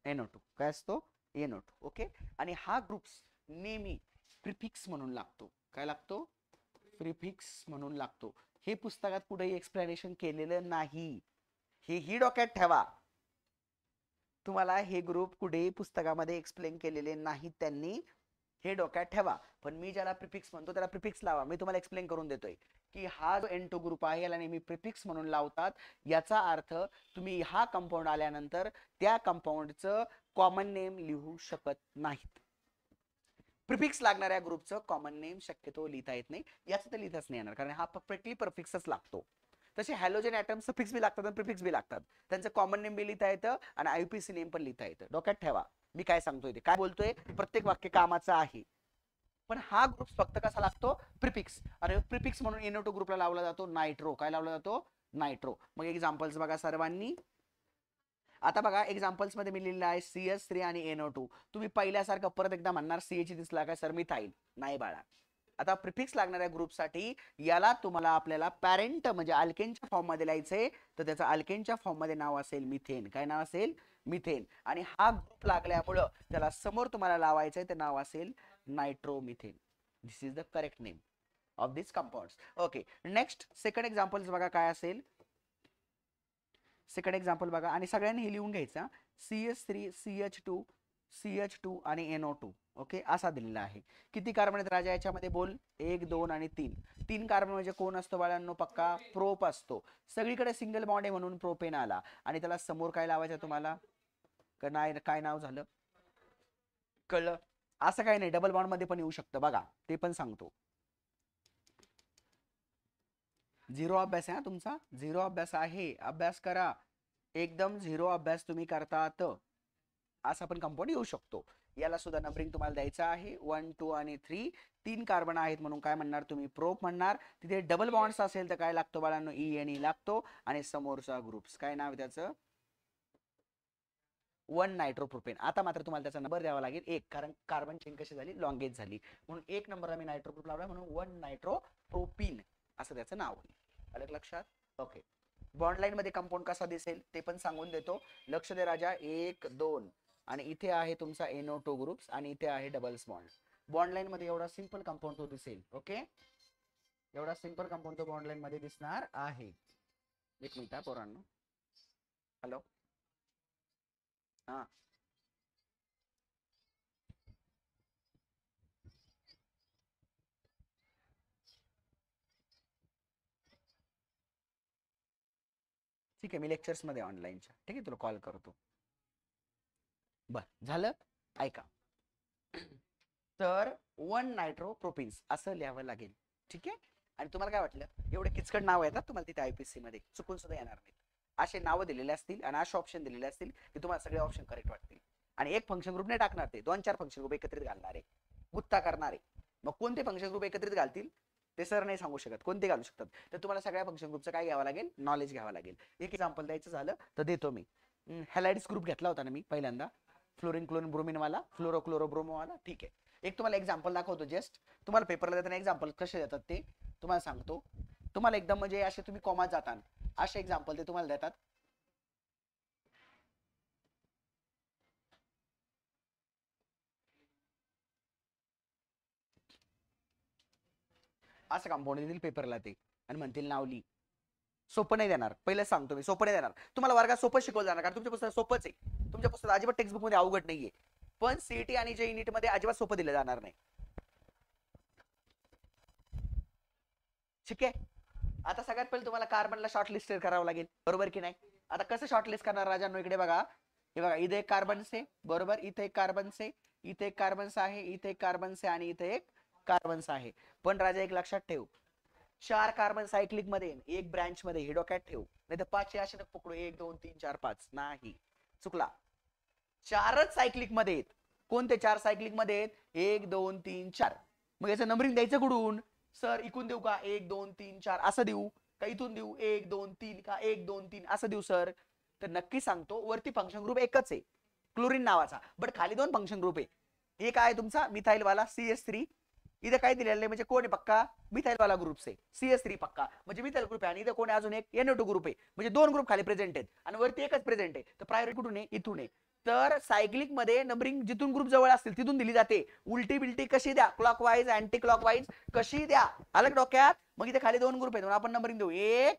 [SPEAKER 1] NO2. काय असतो, NO2. ओके, आणि हा ग्रुप्स नेहमी प्रिफिक्स म्हणून लागतो. काय लागतो, प्रिफिक्स म्हणून लागतो. हे पुस्तकात कुठेही एक्सप्लेनेशन केलेलं नाही, हेही डोक्यात ठेवा. तुम्हाला हे ग्रुप कुठेही पुस्तकामध्ये एक्सप्लेन केलेले नाहीत त्यांनी, हे डोक्यात ठेवा. पण मी ज्याला प्रिफिक्स म्हणतो त्याला प्रिफिक्स लावा. मी तुम्हाला एक्सप्लेन करून देतोय की हा जो N2 ग्रुप आहे याला नेहमी प्रिफिक्स म्हणून लावतात. याचा अर्थ तुम्ही हा कंपाऊंड आल्यानंतर त्या कंपाऊंडचं कॉमन नेम लिहू शकत नाहीत. प्रिफिक्स लागणाऱ्या ग्रुपचं कॉमन नेम शक्यतो लिहिता येत नाही, याचं तर लिहिताच नाही येणार, कारण हा परफेक्टली प्रिफिक्सच लागतो. तसे हॅलोजन ॲटम सफिक्स बी लागतात आणि प्रिफिक्स बी लागतात, त्यांचं कॉमन नेम बी लिहिता येतं आणि IUPAC नेम पण लिहिता येतं. डोक्यात ठेवा मी काय सांगतोय ते, काय बोलतोय, प्रत्येक वाक्य कामाचं आहे. पण हा ग्रुप फक्त कसा लागतो, प्रिफिक्स. आणि प्रिफिक्स म्हणून NO2 ग्रुपला लावला जातो नायट्रो. काय लावला जातो, नायट्रो. मग एक्झाम्पल्स बघा सर्वांनी. आता बघा, एक्झाम्पल्स मध्ये मी लिहिलेलं आहे CS3 आणि NO2. तुम्ही पहिल्यासारखं परत एकदा म्हणणार CH दिसला काय सर, मिथाईल. नाही बाळा, आता प्रिफिक्स लागणाऱ्या ग्रुपसाठी याला तुम्हाला आपल्याला पॅरेंट म्हणजे अल्केनच्या फॉर्म मध्ये लिहायचंय, तर त्याचं अल्केनच्या फॉर्म मध्ये नाव असेल मिथेन. काय नाव असेल, मिथेन. आणि हा ग्रुप लागल्यामुळं त्याला समोर तुम्हाला लावायचंय, ते नाव असेल nitromethane. This is the correct name of this compounds. Okay, next second examples बघा काय असेल. सेकंड एक्झाम्पल बघा, आणि सगळ्यांनी हे लिहून घ्यायचा. CH3 CH2 आणि NO2. ओके, असा दिलेला आहे. किती कार्बन आहेत राजा याच्यामध्ये, बोल. 1 2 आणि 3. 3 कार्बन म्हणजे कोण असतो बाळांनो, पक्का प्रोप असतो. सगळीकडे सिंगल बॉन्ड आहे म्हणून प्रोपेन आला, आणि त्याला समोर काय लावायचं तुम्हाला, काय नाव झालं, कळलं. असं काही नाही, डबल बॉन्ड मध्ये पण येऊ शकतं बघा, ते पण सांगतो. झिरो अभ्यास आहे तुमचा, झिरो अभ्यास आहे, अभ्यास करा. एकदम झिरो अभ्यास तुम्ही करतात, असा पण कंपाऊंड येऊ शकतो. याला सुद्धा नंबरिंग तुम्हाला द्यायचं आहे, 1 2 आणि 3. 3 कार्बन आहेत म्हणून काय म्हणणार तुम्ही, प्रोप म्हणणार. तिथे डबल बॉन्ड्स असेल तर काय लागतो बाळांनो, ENE लागतो. आणि समोरचा ग्रुप्स काय नाव त्याचं, 1 नायट्रोप्रोपेन. आता मात्र तुम्हाला त्याचा नंबर द्यावा लागेल 1, कारण कार्बन चेन कशी झाली, लॉंगेज झाली, म्हणून 1 नंबरला मी नायट्रो ग्रुप लावला, म्हणून 1 नायट्रोप्रोपीन असं त्याचं नाव होईल. आलं लक्षात. ओके, बॉन्ड लाईन मध्ये कंपाऊंड कसा दिसेल ते पण सांगून देतो. लक्ष दे राजा. 1 2, आणि इथे आहे तुमचा NO2 ग्रुप्स, आणि इथे आहे डबल्स बॉन्ड. बॉन्ड लाईन मध्ये एवढा सिंपल कंपाऊंड तो दिसेल. ओके, एवढा सिंपल कंपाऊंड तो बॉन्ड लाईन मध्ये दिसणार आहे. एक मिनिट पोरांनो. हॅलो, हा, ठीक आहे, मी लेक्चर्स मध्ये ऑनलाईनच्या, ठीक आहे, तुला कॉल करतो. बर झालं. ऐका. तर 1 नायट्रोप्रोपिन्स असं लिहावं लागेल. ठीक आहे. आणि तुम्हाला काय वाटलं एवढे किचकट नाव येतात तुम्हाला तिथे आयपीसी मध्ये चुकून सुद्धा येणार नाहीत. असे नावं दिलेले असतील आणि असे ऑप्शन दिलेले असतील की तुम्हाला सगळे ऑप्शन करेक्ट वाटतील. आणि एक फंक्शन ग्रुप नाही टाकणार, ते 2-4 फंक्शन ग्रुप एकत्रित घालणार आहे, गुत्ता करणार आहे. मग कोणते फंक्शन ग्रुप एकत्रित घालतील ते सर नाही सांगू शकत, कोणते घालू शकतात. तर तुम्हाला सगळ्या फंक्शन ग्रुपचं काय घ्यावं लागेल, नॉलेज घ्यावं लागेल. एक एक्झाम्पल द्यायचं झालं तर देतो मी. हॅलाइड्स ग्रुप घेतला होता ना मी पहिल्यांदा, फ्लोरीन क्लोरीन ब्रोमिन वाला, फ्लोरो क्लोरो ब्रोमो वाला. ठीक आहे, एक तुम्हाला एक्झाम्पल दाखवतो. जस्ट तुम्हाला पेपरला देताना एक्झाम्पल कसे देतात ते तुम्हाला सांगतो. तुम्हाला एकदम म्हणजे असे तुम्ही कॉमात जाताना असे एक्झाम्पल ते तुम्हाला देतात. असं कंपाऊंड देतील पेपरला ते आणि म्हणतील नावली. सोपं नाही देणार, पहिलेच सांगतो मी, सोपं नाही देणार तुम्हाला. वर्गात सोपं शिकवलं जाणार कारण तुमच्या पुस्तकात सोपंच आहे. तुमच्या पुस्तकात अजिबात टेक्स्टबुक मध्ये अवघड नाहीये. पण सीईटी आणि जेई नीट मध्ये अजिबात सोपं दिलं जाणार नाही. ठीक आहे. आता सगळ्यात पहिले तुम्हाला कार्बनला शॉर्ट लिस्ट करावं लागेल, बरोबर की नाही. आता कसं शॉर्ट लिस्ट करणार राजांनो, इकडे बघा. हे बघा, इथे एक कार्बन से, बरोबर, इथे एक कार्बन से, इथे एक कार्बन आहे, इथे एक कार्बन से आणि इथे एक कार्बन आहे. पण राजा एक लक्षात ठेव, 4 कार्बन सायक्लिक मध्ये, एक ब्रँच मध्ये, हे डोक्यात ठेव. नाही तर 5 असे पकडू, 1 2 3 4 5, नाही, चुकला. 4च सायक्लिक मध्ये आहेत. कोणते 4 सायक्लिक मध्ये आहेत, 1 2 3 4. मग याचं नंबरिंग द्यायचं कुठून सर, इकून देऊ का, 1 2 3 4 असं देऊ का, इथून देऊ 1 2 3 का 1 2 3 असं देऊ सर. तर नक्की सांगतो, वरती फंक्शन ग्रुप एकच आहे क्लोरीन नावाचा, बट खाली 2 फंक्शन ग्रुप आहे. एक आहे तुमचा मिथाइल वाला CS3, इथे काय दिलेलं आहे म्हणजे कोण आहे पक्का, मिथाइल वाला ग्रुप आहे, CS3 पक्का म्हणजे मिथाइल ग्रुप आहे. आणि इथे कोण आहे अजून एक NO2 ग्रुप आहे, म्हणजे 2 ग्रुप खाली प्रेझेंट आहेत आणि वरती एकच प्रेझेंट आहे. तर प्रायोरिटी कुठून आहे, इथून आहे. तर सायक्लिक मध्ये नंबरिंग जिथून ग्रुप जवळ असतील तिथून दिली जाते. उलटी बिलटी कशी द्या, क्लॉकवाईज अँटी क्लॉकवाईज कशी द्या, अलग डोक्यात. मग इथे खाली 2 ग्रुप आहेत, आपण नंबरिंग देऊ 1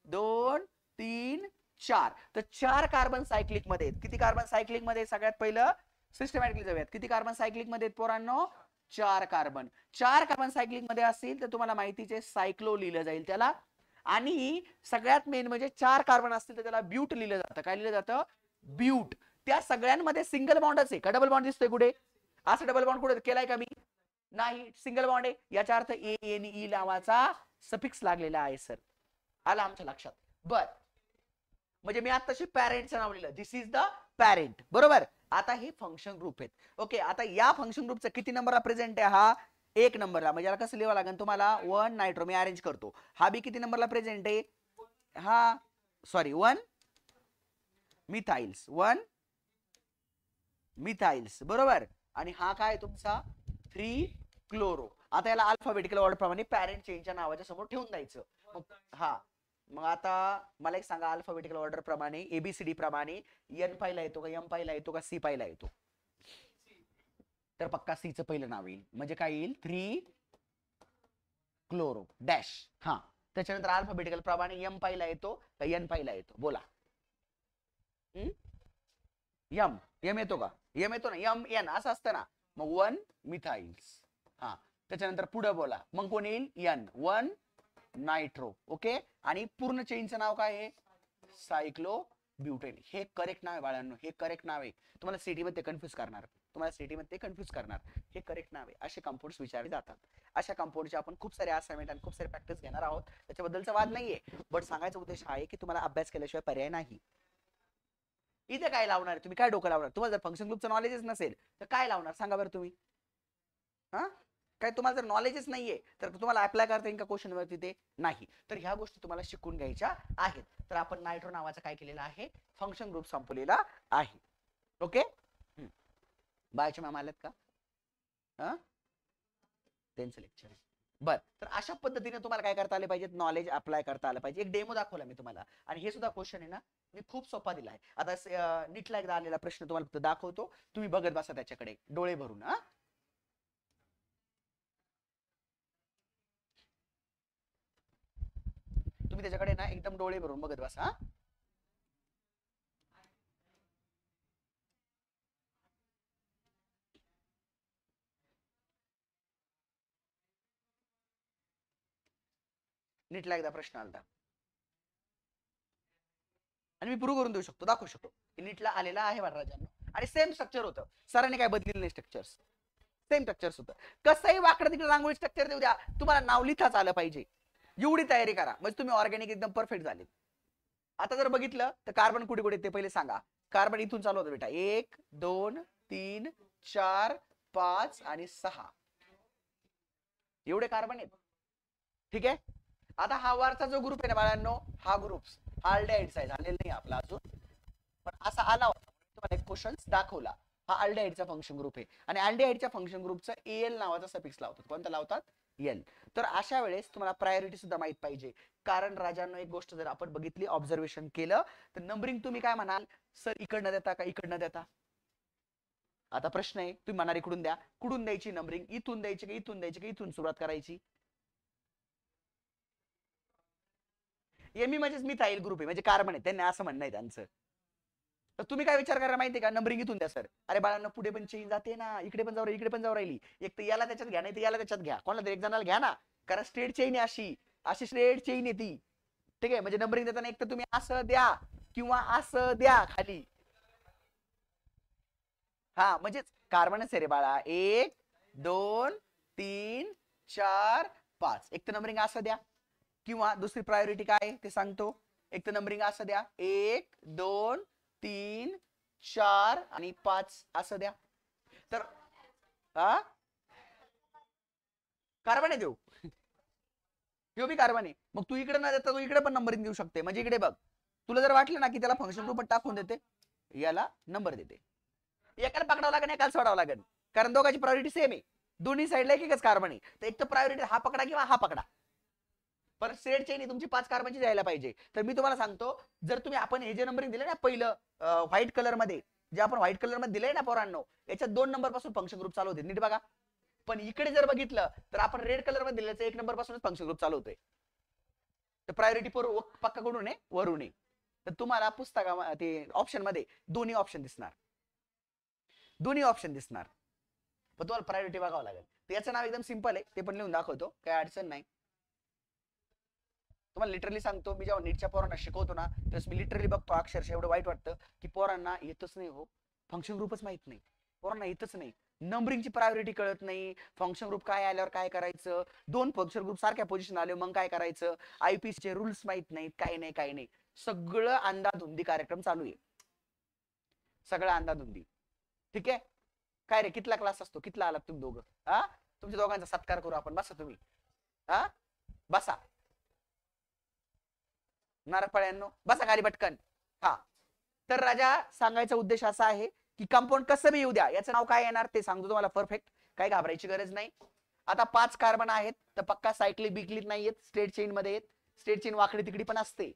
[SPEAKER 1] 2 3 4. तर 4 कार्बन सायक्लिक मध्ये. किती कार्बन सायक्लिक मध्ये, सगळ्यात पहिलं सिस्टमॅटिकली जाऊयात. किती कार्बन सायक्लिक मध्ये पोरांनो, 4 कार्बन. 4 कार्बन सायक्लिक मध्ये असतील तर तुम्हाला माहितीचे सायक्लो लिहिलं जाईल त्याला. आणि सगळ्यात मेन म्हणजे 4 कार्बन असतील तर त्याला ब्यूट लिहिलं जातं. काय लिहिलं जातं, ब्यूट. त्या सगळ्यांमध्ये सिंगल बॉन्डच आहे का डबल बॉन्ड दिसतोय कुठे, असं डबल बॉन्ड कुठे केलाय का मी, नाही, सिंगल बॉन्ड आहे. याचा अर्थ ए नावाचा सफिक्स लागलेला आहे सर, आला आमच्या लक्षात. बर, म्हणजे मी आताशी पॅरेंटचं नाव लिहिलं, दिस इज द पॅरेंट, बरोबर. आता हे फंक्शन ग्रुप आहेत. ओके, आता या फंक्शन ग्रुपचा किती नंबरला प्रेझेंट आहे, हा 1 नंबरला. म्हणजे याला कसं लिहावं लागेल तुम्हाला, 1 नायट्रो, मी अरेंज करतो. हा बी किती नंबरला प्रेझेंट आहे, हा सॉरी 1 मिथाइल्स, 1 मिथाइल्स, बरोबर. आणि हा काय तुमचा 3 क्लोरो. आता याला अल्फाबेटिकल ऑर्डर प्रमाणे पॅरेंट चेनच्या नावाच्या समोर ठेवून द्यायचं. हा, मग आता मला एक सांगा, अल्फाबेटिकल ऑर्डर प्रमाणे एबीसीडी प्रमाणे एन पाहिला येतो का, एम पाहिला येतो का, सी पाहिला येतो. तर पक्का सीचं पहिलं नाव येईल. म्हणजे काय येईल, 3 क्लोरो डॅश. हा, त्याच्यानंतर अल्फाबेटिकल प्रमाणे एम पाहिला येतो का एन पाहिला येतो, बोला. यम, यम येतो का, यम येतो ना, यम एन असं असतं ना. मग 1 मिथाइल्स. हा, त्याच्यानंतर पुढे बोला, मग कोण येईल, एन, 1 नायट्रो. ओके, आणि पूर्ण चेनचं नाव काय आहे, सायक्लो ब्युटेन. हे करेक्ट नाव आहे बाळांनो, हे करेक्ट नाव आहे. तुम्हाला सिटी मध्ये कन्फ्युज करणार, तुम्हाला सिटी मध्ये कन्फ्युज करणार. हे करेक्ट नाव आहे. असे कंपाऊंड्स विचारले जातात. अशा कंपाऊंडचे आपण खूप सारे असाइनमेंट आणि खूप सारे प्रॅक्टिस घेणार आहोत, त्याच्याबद्दलचा वाद नाहीये. बट सांगायचा उद्देश आहे की तुम्हाला अभ्यास केल्याशिवाय पर्याय नाही. इथे काय लावणार तुम्ही, काय डोकं लावणार, तुम्हाला जर फंक्शन ग्रुपचं नॉलेजच नसेल तर काय लावणार सांगा बरं तुम्ही. हा, काय तुम्हाला जर नॉलेजच नाहीये तर तुम्हाला अप्लाय करता येईल का क्वेश्चन वरती, ते नाही. तर ह्या गोष्टी तुम्हाला शिकून घ्यायच्या आहेत. तर आपण नायट्रो नावाचा काय केलेला आहे, फंक्शन ग्रुप संपवलेला आहे. ओके, बायचे मॅम आलेत का, हा त्यांचं लेक्चर आहे. बर, तर अशा पद्धतीने तुम्हाला काय करता आले पाहिजे, नॉलेज अप्लाय करता आलं पाहिजे. एक डेमो दाखवला मी तुम्हाला, आणि हे सुद्धा क्वेश्चन आहे ना, मी खूप सोपा दिलाय. आता नीटला एकदा आलेला प्रश्न तुम्हाला फक्त दाखवतो, तुम्ही बघत बसा त्याच्याकडे डोळे भरून. हा, तुम्ही त्याच्याकडे ना एकदम डोळे भरून बघत बसा. नीटला एकदा प्रश्न आलता आणि मी प्रूव्ह करून देऊ शकतो, दाखवू शकतो नीटला आलेला आहे बाळराजांनो. आणि सेम स्ट्रक्चर होतं. सरांनी काय बदललेलं नाही, स्ट्रक्चर्स सेम स्ट्रक्चर्स होतं. कसंही वाकडं तिकडे रांगोळी स्ट्रक्चर देऊ द्या, तुम्हाला नाव लिहिताच आलं पाहिजे, एवढी तयारी करा, म्हणजे तुम्ही ऑर्गॅनिक एकदम परफेक्ट झाले. आता जर बघितलं तर कार्बन कुठे कुठे ते पहिले सांगा. कार्बन इथून चालू होतं बेटा, 1 2 3 4 5 आणि 6 एवढे कार्बन आहेत. ठीक आहे. आता हा वरचा जो ग्रुप आहे ना बाळांनो, हा ग्रुप हा अल्डेहाइडचा आहे, झालेला नाही आपला अजून, पण असा आला होता, तुम्हाला एक क्वेश्चन दाखवला. हा अल्डेहाइडचा फंक्शन ग्रुप आहे आणि अल्डेहाइडच्या फंक्शन ग्रुपचा एल नावाचा सफिक्स लावतात. कोणता लावतात? एल. तर अशा वेळेस तुम्हाला प्रायोरिटी सुद्धा माहित पाहिजे, कारण राजांनो एक गोष्ट जर आपण बघितली, ऑब्झर्वेशन केलं, तर नंबरिंग तुम्ही काय म्हणाल, सर इकडनं देता का इकडनं देता? आता प्रश्न आहे, तुम्ही म्हणाल इकडून द्या. कुठून द्यायची नंबरिंग? इथून द्यायची का इथून द्यायची का इथून सुरुवात करायची? एमी म्हणजेच मिथाईल ग्रुप आहे, म्हणजे कार्बन आहे, त्यांनी असं म्हणणं आहे त्यांचं. तर तुम्ही काय विचार करा माहितीये का, नंबरिंग इथून द्या सर. अरे बाळांना पुढे पण चेंज जाते ना, इकडे पण जाऊ राहिली, इकडे पण जाऊ राहिली, एक तर याला त्याच्यात घ्या, नाही तर याला त्याच्यात घ्या, कोणाला तरी एक जणाला घ्या ना, कारण स्ट्रेट चेन आहे, अशी अशी स्ट्रेट चेन आहे ती. ठीक आहे, म्हणजे नंबरिंग देताना एक तर तुम्ही असं द्या किंवा असं द्या खाली. हा म्हणजे कार्बनच आहे रे बाळा, 1 2 3 4 5, एक तर नंबरिंग असं द्या, किंवा दुसरी प्रायोरिटी काय ते सांगतो, एक तर नंबरिंग असं द्या, 1 2 3 4 आणि 5 असं द्या. तर हा कार्बन आहे देऊ, ह्यो बी कार्बन आहे, मग तू इकडे न देता तू इकडे पण नंबरिंग देऊ शकते. म्हणजे इकडे बघ, तुला जर वाटलं ना की त्याला फंक्शन ग्रुप टाकून देते, याला नंबर देते, एकाला पकडावं लागेल एकाला सोडावं लागेल, कारण दोघांची प्रायोरिटी सेम आहे, दोन्ही साईडला एक एकच कार्बन आहे, तर एक तर प्रायोरिटी हा पकडा किंवा हा पकडा. पर सेट चेन तुमची 5 कार्बनची द्यायला पाहिजे. तर मी तुम्हाला सांगतो, जर तुम्ही आपण हे जे नंबरिंग दिले ना पहिलं व्हाईट कलर मध्ये, जे आपण व्हाईट कलर मध्ये दिलंय ना पोरांनो, याच्यात 2 नंबर पासून फंक्शन ग्रुप चालू होते, नीट बघा. पण इकडे जर बघितलं तर आपण रेड कलर मध्ये दिल्याचं 1 नंबर पासूनच फंक्शन ग्रुप चालू होतोय. तर प्रायोरिटी पक्का कडून आहे, वरून आहे. तर तुम्हाला पुस्तका ते ऑप्शन मध्ये दोन्ही ऑप्शन दिसणार, दोन्ही ऑप्शन दिसणार, पण तुम्हाला प्रायोरिटी बघावं लागेल. याचं नाव एकदम सिंपल आहे, ते पण लिहून दाखवतो, काही अडचण नाही. तुम्हाला लिटरली सांगतो, मी जेव्हा नीटच्या पोरांना शिकवतो ना, तेव्हा मी लिटरली बघतो अक्षरशः एवढं वाईट वाटतं की पोरांना येतच नाही हो, फंक्शन ग्रुपच माहित नाही, पोरांना येतच नाही, नंबरिंगची प्रायोरिटी कळत नाही, फंक्शन ग्रुप काय आल्यावर काय करायचं, 2 फंक्शन ग्रुप सारख्या पोझिशन आले मग काय करायचं, आयपीसी चे रूल्स माहित नाहीत, काय नाही काय नाही, सगळं अंधाधुंदी कार्यक्रम चालू आहे, सगळं अंधाधुंदी. ठीक आहे. काय रे, कितला क्लास असतो, कितला आलात तुम्ही दोघं? हा, तुमच्या दोघांचा सत्कार करू आपण, बसा तुम्ही, हा बसा नारळपाळ्यांनो, बसा खाली पटकन. हा, तर राजा सांगायचा उद्देश असा आहे की कंपाऊंड कसं बी येऊ द्या, याचं नाव काय येणार ते सांगतो तुम्हाला परफेक्ट, काय घाबरायची गरज नाही. आता 5 कार्बन आहेत तर पक्का सायक्लिक बिक्लिक नाहीयेत, स्ट्रेट चेन मध्ये आहेत, स्ट्रेट चेन वाकडी तिकडी पण असते.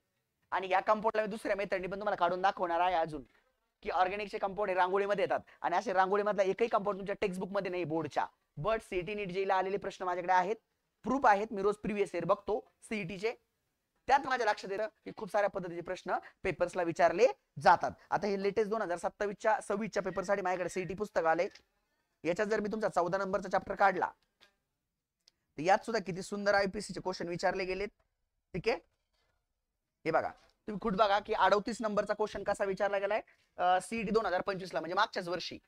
[SPEAKER 1] आणि या कंपाऊंडला दुसऱ्या मेथडनी पण तुम्हाला काढून दाखवणार आहे अजून, की ऑर्गॅनिकचे कंपाऊंड हे रांगोळीमध्ये येतात, आणि असे रांगोळीमधला एकही कंपाऊंड तुमच्या टेक्स्टबुक मध्ये नाही बोर्डच्या, बट सीईटी नीट जेला आलेले प्रश्न माझ्याकडे आहेत, प्रूफ आहेत, मी रोज प्रिव्हियस इयर बघतो सीईटीचे, त्यात माझ्या लक्षात येतं की खूप साऱ्या पद्धतीचे प्रश्न पेपर्सला विचारले जातात. आता हे लेटेस्ट 2027च्या 26च्या पेपरसाठी माझ्याकडे सीईटी पुस्तक आले, याच्यात जर मी तुमचा 14 नंबरचा चॅप्टर काढला तर यात सुद्धा किती सुंदर आयपीसी चे क्वेश्चन विचारले गेलेत. ठीक आहे, हे बघा तुम्ही खुद बघा की 38 नंबरचा क्वेश्चन कसा विचारला गेलाय सीईटी 2025 ला, म्हणजे मागच्याच वर्षी.